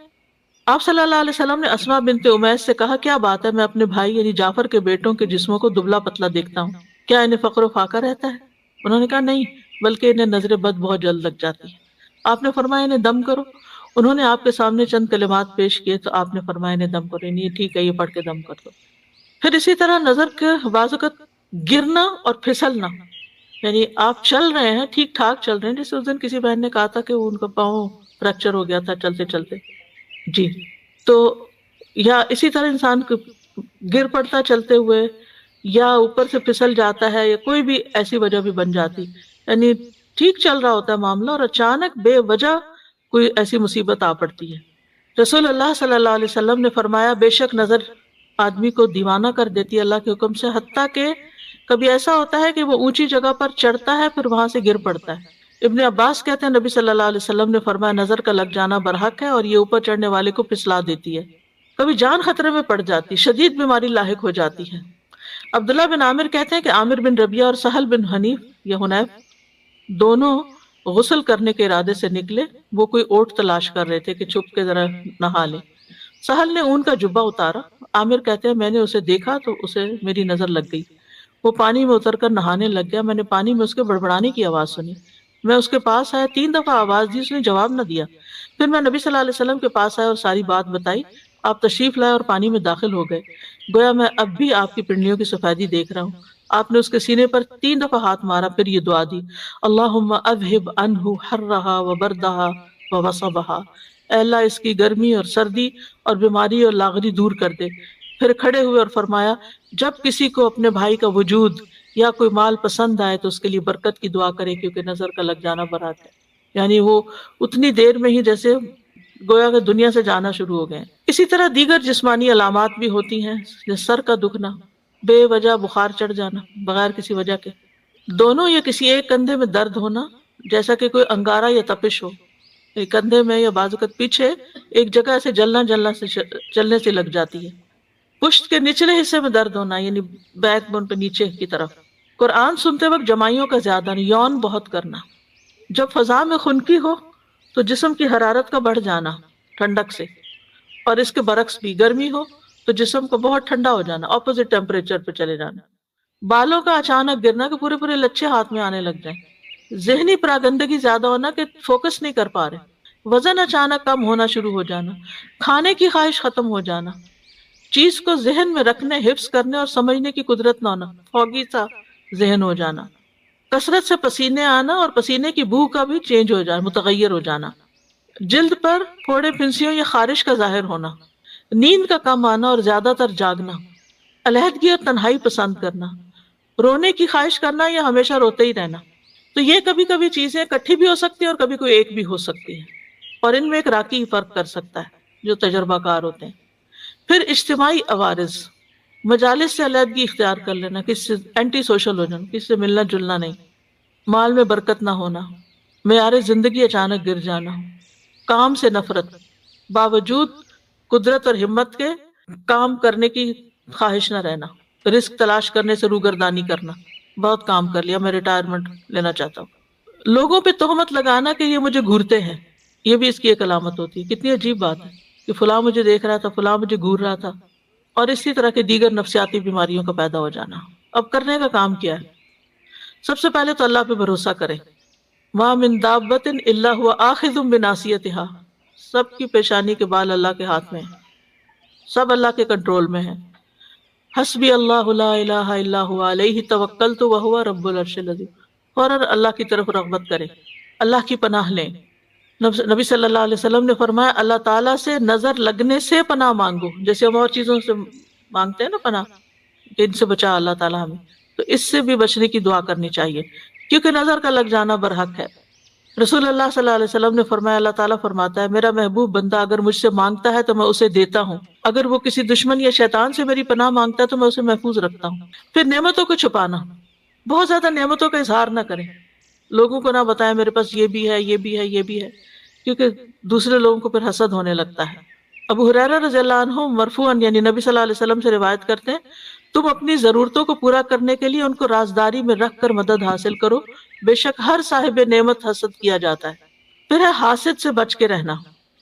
آپ صلی اللہ علیہ وسلم نے اسماء بنت امیس سے کہا کیا بات ہے، میں اپنے بھائی یعنی جعفر کے بیٹوں کے جسموں کو دبلا پتلا دیکھتا ہوں، کیا انہیں فقر و فاقہ رہتا ہے؟ انہوں نے کہا نہیں، بلکہ انہیں نظر بد بہت جلد لگ جاتی ہے۔ آپ نے فرمایا انہیں دم کرو۔ انہوں نے آپ کے سامنے چند کلمات پیش کیے تو آپ نے فرمایا انہیں دم کرو، یہ ٹھیک ہے، یہ پڑھ کے دم کر دو۔ پھر اسی طرح نظر کے بعض اوقات گرنا اور پھسلنا، یعنی آپ چل رہے ہیں، ٹھیک ٹھاک چل رہے ہیں، جیسے اس دن کسی بہن نے کہا تھا کہ ان کا پاؤں فریکچر ہو گیا تھا چلتے چلتے جی، تو یا اسی طرح انسان گر پڑتا چلتے ہوئے، یا اوپر سے پھسل جاتا ہے، یا کوئی بھی ایسی وجہ بھی بن جاتی، یعنی ٹھیک چل رہا ہوتا ہے معاملہ اور اچانک بے وجہ کوئی ایسی مصیبت آ پڑتی ہے۔ رسول اللہ صلی اللہ علیہ وسلم نے فرمایا بے شک نظر آدمی کو دیوانہ کر دیتی ہے اللہ کے حکم سے، حتیٰ کہ کبھی ایسا ہوتا ہے کہ وہ اونچی جگہ پر چڑھتا ہے پھر وہاں سے گر پڑتا ہے۔ ابن عباس کہتے ہیں نبی صلی اللہ علیہ وسلم نے فرمایا نظر کا لگ جانا برحق ہے اور یہ اوپر چڑھنے والے کو پھسلا دیتی ہے، کبھی جان خطرے میں پڑ جاتی، شدید بیماری لاحق ہو جاتی ہے۔ عبداللہ بن عامر کہتے ہیں کہ عامر بن ربیعہ اور سہل بن حنیف یا حنیف دونوں غسل کرنے کے ارادے سے نکلے، وہ کوئی اوٹ تلاش کر رہے تھے کہ چھپ کے ذرا نہا لیں۔ سہل نے اون کا جبہ اتارا، عامر کہتے ہیں میں نے اسے دیکھا تو اسے میری نظر لگ گئی، وہ پانی میں اتر کر نہانے لگ گیا، میں نے پانی میں اس کے بڑبڑانے کی آواز سنی، میں اس کے پاس آیا، 3 دفعہ آواز دی، اس نے جواب نہ دیا، پھر میں نبی صلی اللہ علیہ وسلم کے پاس آیا اور ساری بات بتائی، آپ تشریف لائے اور پانی میں داخل ہو گئے، گویا میں اب بھی آپ کی پنڈلیوں کی سفیدی دیکھ رہا ہوں۔ آپ نے اس کے سینے پر 3 دفعہ ہاتھ مارا، پھر یہ دعا دی، اللہم اذہب عنہ حرہا وبردہا ووصبہا، اے اللہ اس کی گرمی اور سردی اور بیماری اور لاغری دور کر دے۔ پھر کھڑے ہوئے اور فرمایا، جب کسی کو اپنے بھائی کا وجود یا کوئی مال پسند آئے تو اس کے لیے برکت کی دعا کرے، کیونکہ نظر کا لگ جانا برات ہے، یعنی وہ اتنی دیر میں ہی جیسے گویا کہ دنیا سے جانا شروع ہو گئے۔ اسی طرح دیگر جسمانی علامات بھی ہوتی ہیں، جیسے سر کا دکھنا، بے وجہ بخار چڑھ جانا بغیر کسی وجہ کے، دونوں یا کسی ایک کندھے میں درد ہونا جیسا کہ کوئی انگارہ یا تپش ہو، ایک کندھے میں یا بعض اوقات پیچھے ایک جگہ سے جلنے سے لگ جاتی ہے، پشت کے نچلے حصے میں درد ہونا یعنی بیک بون پہ نیچے کی طرف، قرآن سنتے وقت جمائیوں کا زیادہ یون بہت کرنا، جب فضا میں خنکی ہو تو جسم کی حرارت کا بڑھ جانا ٹھنڈک سے، اور اس کے برعکس بھی گرمی ہو تو جسم کو بہت ٹھنڈا ہو جانا، اپوزٹ ٹیمپریچر پہ چلے جانا، بالوں کا اچانک گرنا کہ پورے پورے لچھے ہاتھ میں آنے لگ جائیں، ذہنی پراگندگی زیادہ ہونا کہ فوکس نہیں کر پا رہے، وزن اچانک کم ہونا شروع ہو جانا، کھانے کی خواہش ختم ہو جانا، چیز کو ذہن میں رکھنے، حفظ کرنے اور سمجھنے کی قدرت نہ ہونا، فوگی سا ذہن ہو جانا، کثرت سے پسینے آنا اور پسینے کی بو کا بھی چینج ہو جانا، متغیر ہو جانا، جلد پر پھوڑے پھنسیوں یا خارش کا ظاہر ہونا، نیند کا کم آنا اور زیادہ تر جاگنا، علیحدگی اور تنہائی پسند کرنا، رونے کی خواہش کرنا یا ہمیشہ روتے ہی رہنا۔ تو یہ کبھی کبھی چیزیں اکٹھی بھی ہو سکتی ہیں اور کبھی کوئی ایک بھی ہو سکتی ہے، اور ان میں ایک راکی ہی فرق کر سکتا ہے جو تجربہ کار ہوتے ہیں۔ پھر اجتماعی عوارض، مجالس سے علیحدگی اختیار کر لینا، کس سے اینٹی سوشل ہو جانا، کس سے ملنا جلنا نہیں، مال میں برکت نہ ہونا، معیار زندگی اچانک گر جانا، کام سے نفرت، باوجود قدرت اور ہمت کے کام کرنے کی خواہش نہ رہنا، رزق تلاش کرنے سے روگردانی کرنا، بہت کام کر لیا میں ریٹائرمنٹ لینا چاہتا ہوں، لوگوں پہ تہمت لگانا کہ یہ مجھے گھورتے ہیں، یہ بھی اس کی ایک علامت ہوتی ہے۔ کتنی عجیب بات ہے کہ فلاں مجھے دیکھ رہا تھا، فلاں مجھے گھور رہا تھا، اور اسی طرح کے دیگر نفسیاتی بیماریوں کا پیدا ہو جانا۔ اب کرنے کا کام کیا ہے؟ سب سے پہلے تو اللہ پہ بھروسہ کریں، مَا مِن دَابَّةٍ إِلَّا هُوَ آخِذٌ بِنَاصِيَتِهَا، سب کی پیشانی کے بال اللہ کے ہاتھ میں ہیں، سب اللہ کے کنٹرول میں ہیں۔ حسبی اللہ لا الہ الا هو علیہ توکلت وہو رب العرش العظیم، فوراً اللہ کی طرف رغبت کریں، اللہ کی پناہ لیں۔ نبی صلی اللہ علیہ وسلم نے فرمایا اللہ تعالیٰ سے نظر لگنے سے پناہ مانگو، جیسے ہم اور چیزوں سے مانگتے ہیں نا پناہ کہ ان سے بچا اللہ تعالیٰ ہمیں، تو اس سے بھی بچنے کی دعا کرنی چاہیے، کیونکہ نظر کا لگ جانا برحق ہے۔ رسول اللہ صلی اللہ علیہ وسلم نے فرمایا اللہ تعالیٰ فرماتا ہے میرا محبوب بندہ اگر مجھ سے مانگتا ہے تو میں اسے دیتا ہوں، اگر وہ کسی دشمن یا شیطان سے میری پناہ مانگتا ہے تو میں اسے محفوظ رکھتا ہوں۔ پھر نعمتوں کو چھپانا، بہت زیادہ نعمتوں کا اظہار نہ کریں، لوگوں کو نہ بتائیں میرے پاس یہ بھی ہے یہ بھی ہے یہ بھی ہے، کیونکہ دوسرے لوگوں کو پھر حسد ہونے لگتا ہے۔ ابو ہریرہ رضی اللہ عنہ مرفوعاً یعنی نبی صلی اللہ علیہ وسلم سے روایت کرتے ہیں تم اپنی ضرورتوں کو پورا کرنے کے لیے ان کو رازداری میں رکھ کر مدد حاصل کرو، بے شک ہر صاحب نعمت حسد کیا جاتا ہے۔ پھر ہے حاسد سے بچ کے رہنا،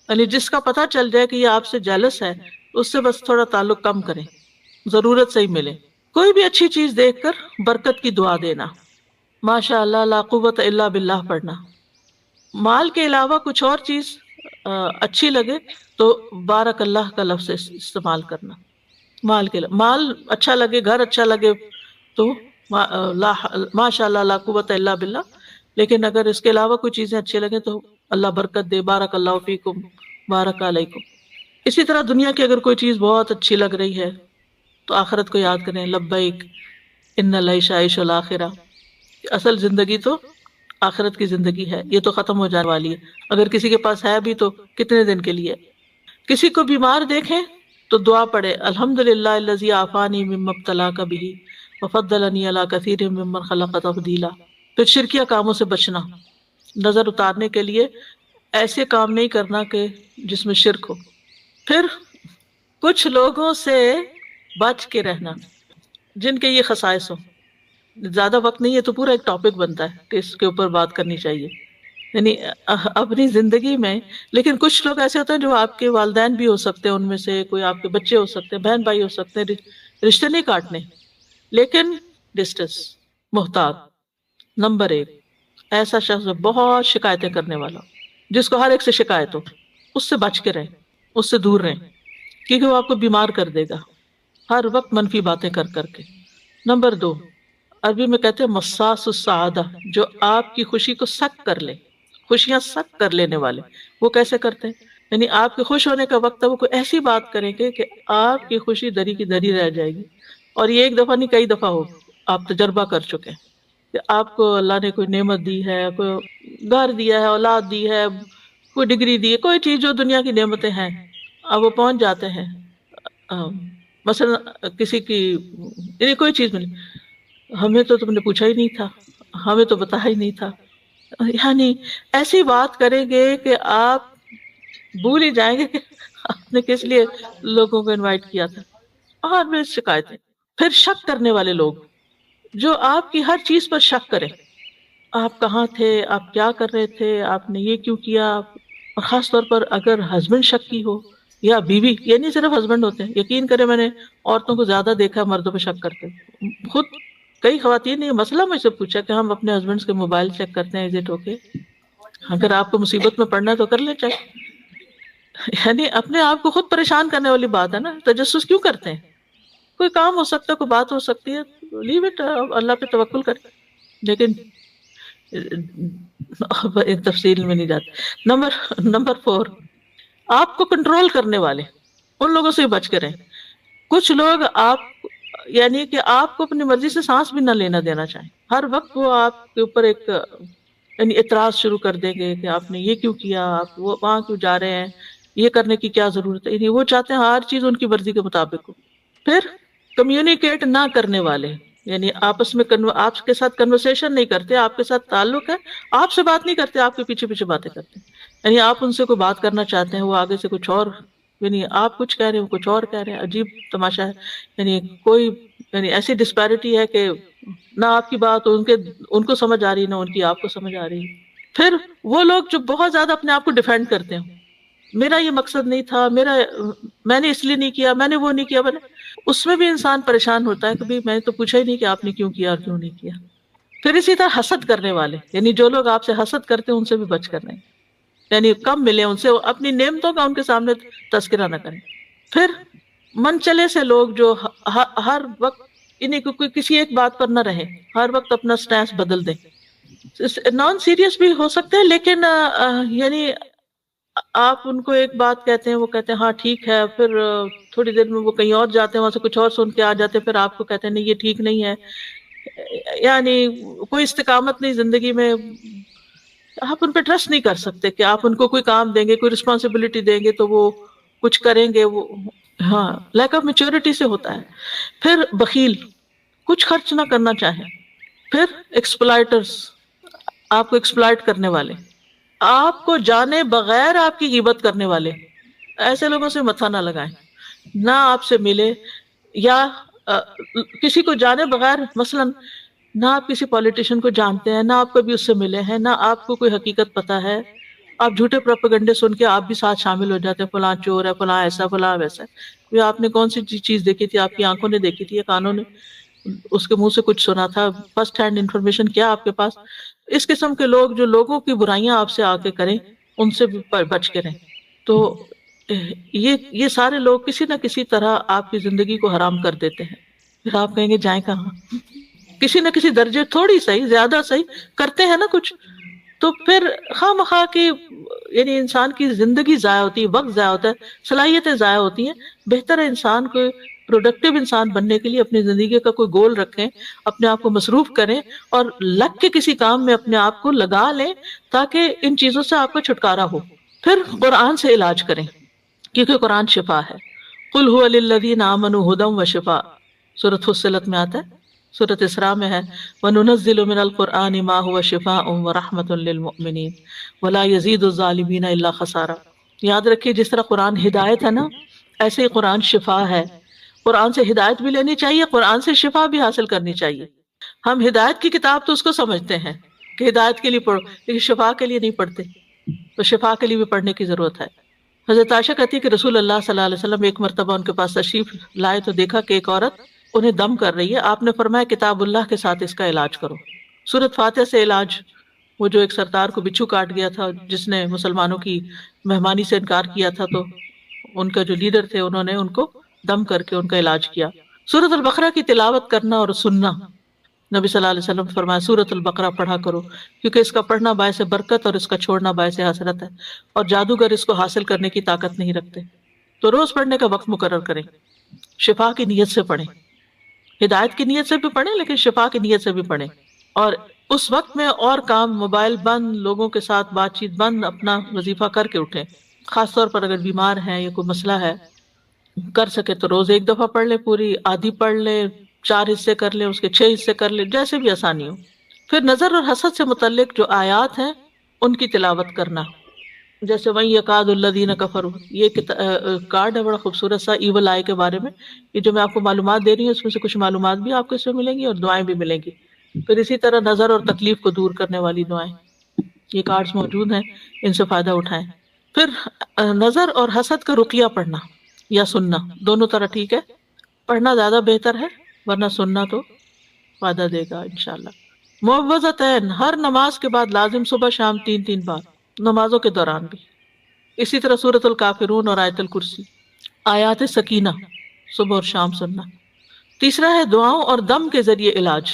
یعنی جس کا پتہ چل جائے کہ یہ آپ سے جیلس ہے اس سے بس تھوڑا تعلق کم کریں، ضرورت سے ہی ملے۔ کوئی بھی اچھی چیز دیکھ کر برکت کی دعا دینا، ماشاء اللہ لا قوت الا باللہ پڑھنا، مال کے علاوہ کچھ اور چیز اچھی لگے تو بارک اللہ کا لفظ استعمال کرنا، مال اچھا لگے، گھر اچھا لگے تو ماشاء اللہ لا قوت الا باللہ، لیکن اگر اس کے علاوہ کوئی چیزیں اچھی لگیں تو اللہ برکت دے، بارک اللہ فیکم بارک علیکم۔ اسی طرح دنیا کی اگر کوئی چیز بہت اچھی لگ رہی ہے تو آخرت کو یاد کریں، لبیک ان العیش عیش الاخرہ، اصل زندگی تو آخرت کی زندگی ہے، یہ تو ختم ہو جانے والی ہے، اگر کسی کے پاس ہے بھی تو کتنے دن کے لیے۔ کسی کو بیمار دیکھیں تو دعا پڑھے الحمدللہ الذی عافانی مما ابتلاک بہ وفضلنی علی کثیر ممن خلق تفضیلا۔ پھر شرکیہ کاموں سے بچنا، نظر اتارنے کے لیے ایسے کام نہیں کرنا کہ جس میں شرک ہو۔ پھر کچھ لوگوں سے بچ کے رہنا جن کے یہ خصائص ہوں، زیادہ وقت نہیں ہے تو پورا ایک ٹاپک بنتا ہے کہ اس کے اوپر بات کرنی چاہیے، یعنی اپنی زندگی میں۔ لیکن کچھ لوگ ایسے ہوتے ہیں جو آپ کے والدین بھی ہو سکتے ہیں، ان میں سے کوئی آپ کے بچے ہو سکتے ہیں، بہن بھائی ہو سکتے ہیں، رشتے نہیں کاٹنے، لیکن ڈسٹنس، محتاط۔ نمبر 1 ایسا شخص بہت شکایتیں کرنے والا، جس کو ہر ایک سے شکایت ہو، اس سے بچ کے رہیں، اس سے دور رہیں، کیونکہ وہ آپ کو بیمار کر دے گا ہر وقت منفی باتیں کر کر کے۔ نمبر 2 عربی میں کہتے ہیں مساس السعادہ، جو آپ کی خوشی کو سک کر لے، خوشیاں سک کر لینے والے۔ وہ کیسے کرتے ہیں؟ یعنی آپ کے خوش ہونے کا وقت ہے، وہ کوئی ایسی بات کریں گے کہ آپ کی خوشی دری کی دری رہ جائے گی، اور یہ ایک دفعہ نہیں کئی دفعہ ہو، آپ تجربہ کر چکے ہیں کہ آپ کو اللہ نے کوئی نعمت دی ہے، کوئی گھر دیا ہے، اولاد دی ہے، کوئی ڈگری دی ہے، کوئی چیز جو دنیا کی نعمتیں ہیں، اب وہ پہنچ جاتے ہیں مثلا کسی کی یعنی کوئی چیز ملی، ہمیں تو تم نے پوچھا ہی نہیں تھا، ہمیں تو بتایا ہی نہیں تھا، یعنی ایسی بات کریں گے کہ آپ بھول ہی جائیں گے کہ آپ نے کس لیے لوگوں کو انوائٹ کیا تھا۔ اور بھی شکایتیں۔ پھر شک کرنے والے لوگ، جو آپ کی ہر چیز پر شک کرے، آپ کہاں تھے، آپ کیا کر رہے تھے، آپ نے یہ کیوں کیا، اور خاص طور پر اگر ہسبینڈ شکی ہو یا بیوی، یہ نہیں صرف ہسبینڈ ہوتے ہیں، یقین کرے میں نے عورتوں کو زیادہ دیکھا مردوں پہ شک کرتے ہیں۔ خود کئی خواتین نے یہ مسئلہ مجھ سے پوچھا کہ ہم اپنے ہسبینڈ کے موبائل چیک کرتے ہیں، ایگزٹ ہو کے، اگر آپ کو مصیبت میں پڑنا ہے تو کر لیں چیک۔ یعنی اپنے آپ کو خود پریشان کرنے والی بات ہے نا، تجسس کیوں کرتے ہیں؟ کوئی کام ہو سکتا ہے، کوئی بات ہو سکتی ہے، لیو اٹ، اللہ پہ توکل کریں۔ لیکن ایک تفصیل میں نہیں جاتے۔ نمبر 4، آپ کو کنٹرول کرنے والے، ان لوگوں سے بچ کے رہیں۔ کچھ لوگ آپ یعنی کہ آپ کو اپنی مرضی سے سانس بھی نہ لینا دینا چاہیں، ہر وقت وہ آپ کے اوپر ایک یعنی اعتراض شروع کر دیں گے کہ آپ نے یہ کیوں کیا، آپ وہ وہاں کیوں جا رہے ہیں، یہ کرنے کی کیا ضرورت ہے، یعنی وہ چاہتے ہیں ہر چیز ان کی مرضی کے مطابق ہو۔ پھر کمیونیکیٹ نہ کرنے والے، یعنی آپس میں آپ کے ساتھ کنورسیشن نہیں کرتے، آپ کے ساتھ تعلق ہے، آپ سے بات نہیں کرتے، آپ کے پیچھے پیچھے باتیں کرتے ہیں۔ یعنی آپ ان سے کوئی بات کرنا چاہتے ہیں، وہ آگے سے کچھ اور، یعنی آپ کچھ کہہ رہے ہیں وہ کچھ اور کہہ رہے ہیں، عجیب تماشا ہے۔ یعنی کوئی یعنی ایسی ڈسپیرٹی ہے کہ نہ آپ کی بات ان کو سمجھ آ رہی، نہ ان کی آپ کو سمجھ آ رہی۔ پھر وہ لوگ جو بہت زیادہ اپنے آپ کو ڈیفینڈ کرتے ہیں، میرا یہ مقصد نہیں تھا، میں نے اس لیے نہیں کیا، میں نے وہ نہیں کیا، اس میں بھی انسان پریشان ہوتا ہے کہ بھئی میں نے تو پوچھا ہی نہیں کہ آپ نے کیوں کیا اور کیوں نہیں کیا۔ پھر اسی طرح حسد کرنے والے، یعنی جو لوگ آپ سے حسد کرتے ہیں ان سے بھی بچ کر رہیں، یعنی کم ملے ان سے، اپنی نعمتوں کا ان کے سامنے تذکرہ نہ کریں۔ پھر من چلے سے لوگ جو ہر وقت انہیں کوئی کسی ایک بات پر نہ رہے، ہر وقت اپنا سٹینس بدل دیں، نان سیریس بھی ہو سکتے ہیں، لیکن یعنی آپ ان کو ایک بات کہتے ہیں، وہ کہتے ہیں ہاں ٹھیک ہے، پھر تھوڑی دیر میں وہ کہیں اور جاتے ہیں، وہاں سے کچھ اور سن کے آ جاتے ہیں، پھر آپ کو کہتے ہیں نہیں یہ ٹھیک نہیں ہے، یعنی کوئی استقامت نہیں زندگی میں۔ آپ ان پہ ٹرسٹ نہیں کر سکتے کہ آپ ان کو کوئی کام دیں گے، کوئی رسپانسبلٹی دیں گے تو وہ کچھ کریں گے، وہ ہاں لیک آف میچورٹی سے ہوتا ہے۔ پھر بخیل، کچھ خرچ نہ کرنا چاہیں۔ پھر ایکسپلائٹرز، آپ کو ایکسپلائٹ کرنے والے، آپ کو جانے بغیر آپ کی غیبت کرنے والے، ایسے لوگوں سے متھا نہ لگائیں، نہ آپ سے ملے، یا کسی کو جانے بغیر، مثلا نہ آپ کسی پولیٹیشین کو جانتے ہیں، نہ آپ کبھی اس سے ملے ہیں، نہ آپ کو کوئی حقیقت پتہ ہے، آپ جھوٹے پروپیگنڈے سن کے آپ بھی ساتھ شامل ہو جاتے ہیں، فلاں چور ہے، فلاں ایسا، فلاں ویسا۔ یہ آپ نے کون سی چیز دیکھی تھی، آپ کی آنکھوں نے دیکھی تھی یا کانوں نے اس کے منہ سے کچھ سنا تھا، فرسٹ ہینڈ انفارمیشن کیا آپ کے پاس؟ اس قسم کے لوگ جو لوگوں کی برائیاں آپ سے آ کے کریں، ان سے بھی بچ کے رہیں۔ تو یہ سارے لوگ کسی نہ کسی طرح آپ کی زندگی کو حرام کر دیتے ہیں، پھر آپ کہیں گے جائیں کہاں؟ کسی نہ کسی درجے، تھوڑی صحیح زیادہ صحیح کرتے ہیں نا کچھ، تو پھر خواہ مخواہ کی یعنی انسان کی زندگی ضائع ہوتی ہے، وقت ضائع ہوتا ہے، صلاحیتیں ضائع ہوتی ہیں۔ بہتر ہے انسان کو پروڈکٹیو انسان بننے کے لیے اپنی زندگی کا کوئی گول رکھیں، اپنے آپ کو مصروف کریں، اور لگ کے کسی کام میں اپنے آپ کو لگا لیں تاکہ ان چیزوں سے آپ کو چھٹکارا ہو۔ پھر قرآن سے علاج کریں، کیونکہ قرآن شفا ہے۔ قل هو للذین آمنوا ھدی وشفاء، سورۃ فصلت میں آتا ہے، سورۃ اسراء میں ہے وَنُنَزِّلُ مِنَ الْقُرْآنِ مَا هُوَ شِفَاءٌ وَرَحْمَةٌ لِّلْمُؤْمِنِينَ وَلَا يَزِيدُ الظَّالِمِينَ إِلَّا خَسَارًا۔ یاد رکھیے جس طرح قرآن ہدایت ہے نا، ایسے ہی قرآن شفا ہے۔ قرآن سے ہدایت بھی لینی چاہیے، قرآن سے شفا بھی حاصل کرنی چاہیے۔ ہم ہدایت کی کتاب تو اس کو سمجھتے ہیں کہ ہدایت کے لیے پڑھو، لیکن شفا کے لیے نہیں پڑھتے، تو شفا کے لیے بھی پڑھنے کی ضرورت ہے۔ حضرت عائشہ کہتی ہے کہ رسول اللہ صلی اللہ علیہ وسلم ایک مرتبہ ان کے پاس تشریف لائے تو دیکھا کہ ایک عورت انہیں دم کر رہی ہے۔ آپ نے فرمایا کتاب اللہ کے ساتھ اس کا علاج کرو۔ سورۃ فاتحہ سے علاج، وہ جو ایک سردار کو بچھو کاٹ گیا تھا، جس نے مسلمانوں کی مہمانی سے انکار کیا تھا، تو ان کا جو لیڈر تھے انہوں نے ان کو دم کر کے ان کا علاج کیا۔ سورۃ البقرہ کی تلاوت کرنا اور سننا، نبی صلی اللہ علیہ وسلم فرمایا سورۃ البقرہ پڑھا کرو کیونکہ اس کا پڑھنا باعث برکت اور اس کا چھوڑنا باعث حسرت ہے، اور جادوگر اس کو حاصل کرنے کی طاقت نہیں رکھتے۔ تو روز پڑھنے کا وقت مقرر کریں، شفا کی نیت سے پڑھیں، ہدایت کی نیت سے بھی پڑھیں لیکن شفا کی نیت سے بھی پڑھیں، اور اس وقت میں اور کام، موبائل بند، لوگوں کے ساتھ بات چیت بند، اپنا وظیفہ کر کے اٹھیں۔ خاص طور پر اگر بیمار ہیں یا کوئی مسئلہ ہے، کر سکے تو روز ایک دفعہ پڑھ لے، پوری آدھی پڑھ لے، 4 حصے کر لے، اس کے 6 حصے کر لے، جیسے بھی آسانی ہو۔ پھر نظر اور حسد سے متعلق جو آیات ہیں ان کی تلاوت کرنا، جیسے وَإِن يَكَادُ الَّذِينَ كَفَرُوا، یہ کارڈ ہے بڑا خوبصورت سا ایول آئی کے بارے میں۔ یہ جو میں آپ کو معلومات دے رہی ہوں اس میں سے کچھ معلومات بھی آپ کو اس میں ملیں گی اور دعائیں بھی ملیں گی۔ پھر اسی طرح نظر اور تکلیف کو دور کرنے والی دعائیں، یہ کارڈز موجود ہیں، ان سے فائدہ اٹھائیں۔ پھر نظر اور حسد کا رقیہ پڑھنا یا سننا، دونوں طرح ٹھیک ہے، پڑھنا زیادہ بہتر ہے ورنہ سننا تو فائدہ دے گا انشاءاللہ۔ معوذتین، ہر نماز کے بعد لازم، صبح شام 3 بار، نمازوں کے دوران بھی۔ اسی طرح سورۃ الکافرون اور آیت الکرسی، آیات سکینہ صبح اور شام سننا۔ تیسرا ہے دعاؤں اور دم کے ذریعے علاج،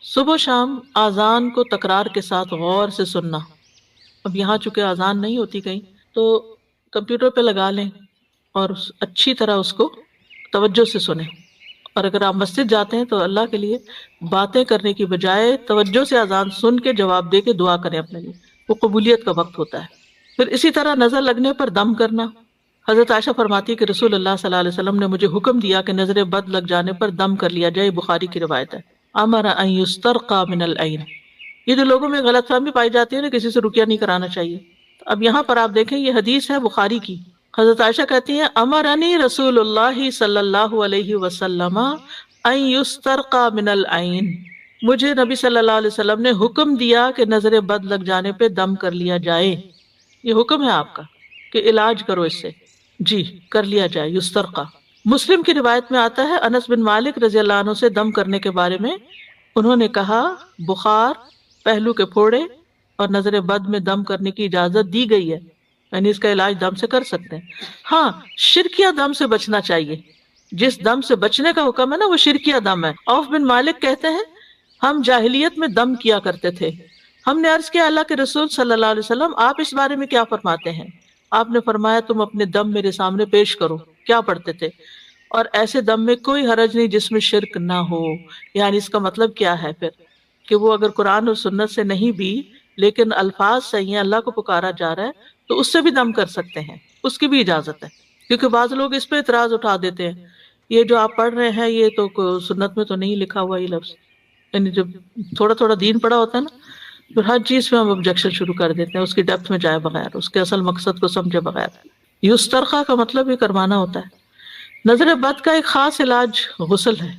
صبح و شام اذان کو تکرار کے ساتھ غور سے سننا۔ اب یہاں چونکہ اذان نہیں ہوتی کہیں تو کمپیوٹر پہ لگا لیں اور اچھی طرح اس کو توجہ سے سنیں، اور اگر آپ مسجد جاتے ہیں تو اللہ کے لیے باتیں کرنے کی بجائے توجہ سے اذان سن کے جواب دے کے دعا کریں اپنے لیے، وہ قبولیت کا وقت ہوتا ہے۔ پھر اسی طرح نظر لگنے پر دم کرنا، حضرت عائشہ فرماتی ہے کہ رسول اللہ صلی اللہ علیہ وسلم نے مجھے حکم دیا کہ نظر بد لگ جانے پر دم کر لیا جائے، بخاری کی روایت ہے۔ امر ان یسترقى من العین، یہ جو لوگوں میں غلط فہمی پائی جاتی ہے نا، کسی سے رقیہ نہیں کرانا چاہیے۔ اب یہاں پر آپ دیکھیں یہ حدیث ہے بخاری کی، حضرت عائشہ کہتی ہیں امرنی رسول اللہ صلی اللہ علیہ وسلم ان یسترقى من العین، مجھے نبی صلی اللہ علیہ وسلم نے حکم دیا کہ نظر بد لگ جانے پہ دم کر لیا جائے۔ یہ حکم ہے آپ کا کہ علاج کرو اس سے، جی کر لیا جائے، یسترقى۔ مسلم کی روایت میں آتا ہے انس بن مالک رضی اللہ عنہ سے دم کرنے کے بارے میں، انہوں نے کہا بخار، پہلو کے پھوڑے اور نظر بد میں دم کرنے کی اجازت دی گئی ہے، یعنی اس کا علاج دم سے کر سکتے ہیں۔ ہاں شرکیہ دم سے بچنا چاہیے، جس دم سے بچنے کا حکم ہے نا وہ شرکیہ دم ہے۔ عوف بن مالک کہتے ہیں ہم جاہلیت میں دم کیا کرتے تھے، ہم نے عرض کیا اللہ کے رسول صلی اللہ علیہ وسلم آپ اس بارے میں کیا فرماتے ہیں؟ آپ نے فرمایا تم اپنے دم میرے سامنے پیش کرو۔ کیا پڑھتے تھے؟ اور ایسے دم میں کوئی حرج نہیں جس میں شرک نہ ہو، یعنی اس کا مطلب کیا ہے پھر کہ وہ اگر قرآن اور سنت سے نہیں بھی لیکن الفاظ صحیح ہیں، اللہ کو پکارا جا رہا ہے تو اس سے بھی دم کر سکتے ہیں، اس کی بھی اجازت ہے۔ کیونکہ بعض لوگ اس پہ اعتراض اٹھا دیتے ہیں یہ جو آپ پڑھ رہے ہیں یہ تو سنت میں تو نہیں لکھا ہوا یہ لفظ، یعنی جب تھوڑا تھوڑا دین پڑا ہوتا ہے نا پھر ہر چیز پہ ہم آبجیکشن شروع کر دیتے ہیں، اس کی ڈیپتھ میں جائے بغیر، اس کے اصل مقصد کو سمجھے بغیر۔ یسترخا کا مطلب یہ کروانا ہوتا ہے۔ نظر بد کا ایک خاص علاج غسل ہے،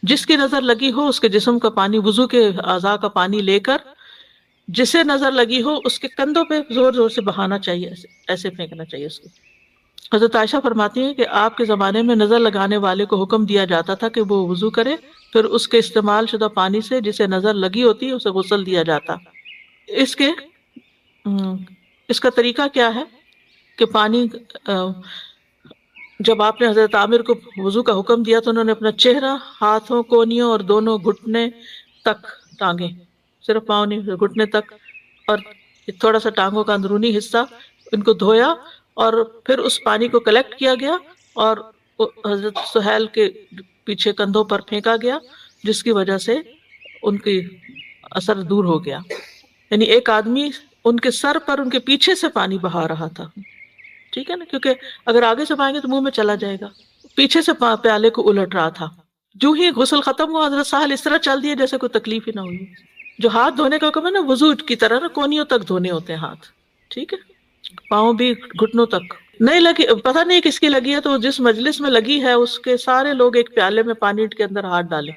جس کی نظر لگی ہو اس کے جسم کا پانی، وضو کے اعضاء کا پانی لے کر جسے نظر لگی ہو اس کے کندھوں پہ زور زور سے بہانا چاہیے، ایسے پھینکنا چاہیے اس کو۔ حضرت عائشہ فرماتی ہیں کہ آپ کے زمانے میں نظر لگانے والے کو حکم دیا جاتا تھا کہ وہ وضو کرے، پھر اس کے استعمال شدہ پانی سے جسے نظر لگی ہوتی اسے غسل دیا جاتا۔ اس کا طریقہ کیا ہے کہ پانی جب آپ نے حضرت عامر کو وضو کا حکم دیا تو انہوں نے اپنا چہرہ، ہاتھوں، کونیوں اور دونوں گھٹنے تک ٹانگیں، صرف پاؤں نہیں، گھٹنے تک، اور تھوڑا سا ٹانگوں کا اندرونی حصہ ان کو دھویا، اور پھر اس پانی کو کلیکٹ کیا گیا اور حضرت سہیل کے پیچھے کندھوں پر پھینکا گیا، جس کی وجہ سے ان کی اثر دور ہو گیا۔ یعنی ایک آدمی ان کے سر پر ان کے پیچھے سے پانی بہا رہا تھا، ٹھیک ہے نا، کیونکہ اگر آگے سے پائیں گے تو منہ میں چلا جائے گا، پیچھے سے پیالے کو الٹ رہا تھا۔ جو ہی غسل ختم ہوا حضرت سہل اس طرح چل دیے جیسے کوئی تکلیف ہی نہ ہوئی۔ جو ہاتھ دھونے کا حکم ہے نا وضو کی طرح نا، کونیوں تک دھونے ہوتے ہیں ہاتھ، ٹھیک ہے، پاؤں بھی گھٹنوں تک نہیں لگی، پتہ نہیں کس کی لگی ہے تو جس مجلس میں لگی ہے اس کے سارے لوگ ایک پیالے میں پانی کے اندر ہاتھ ڈالیں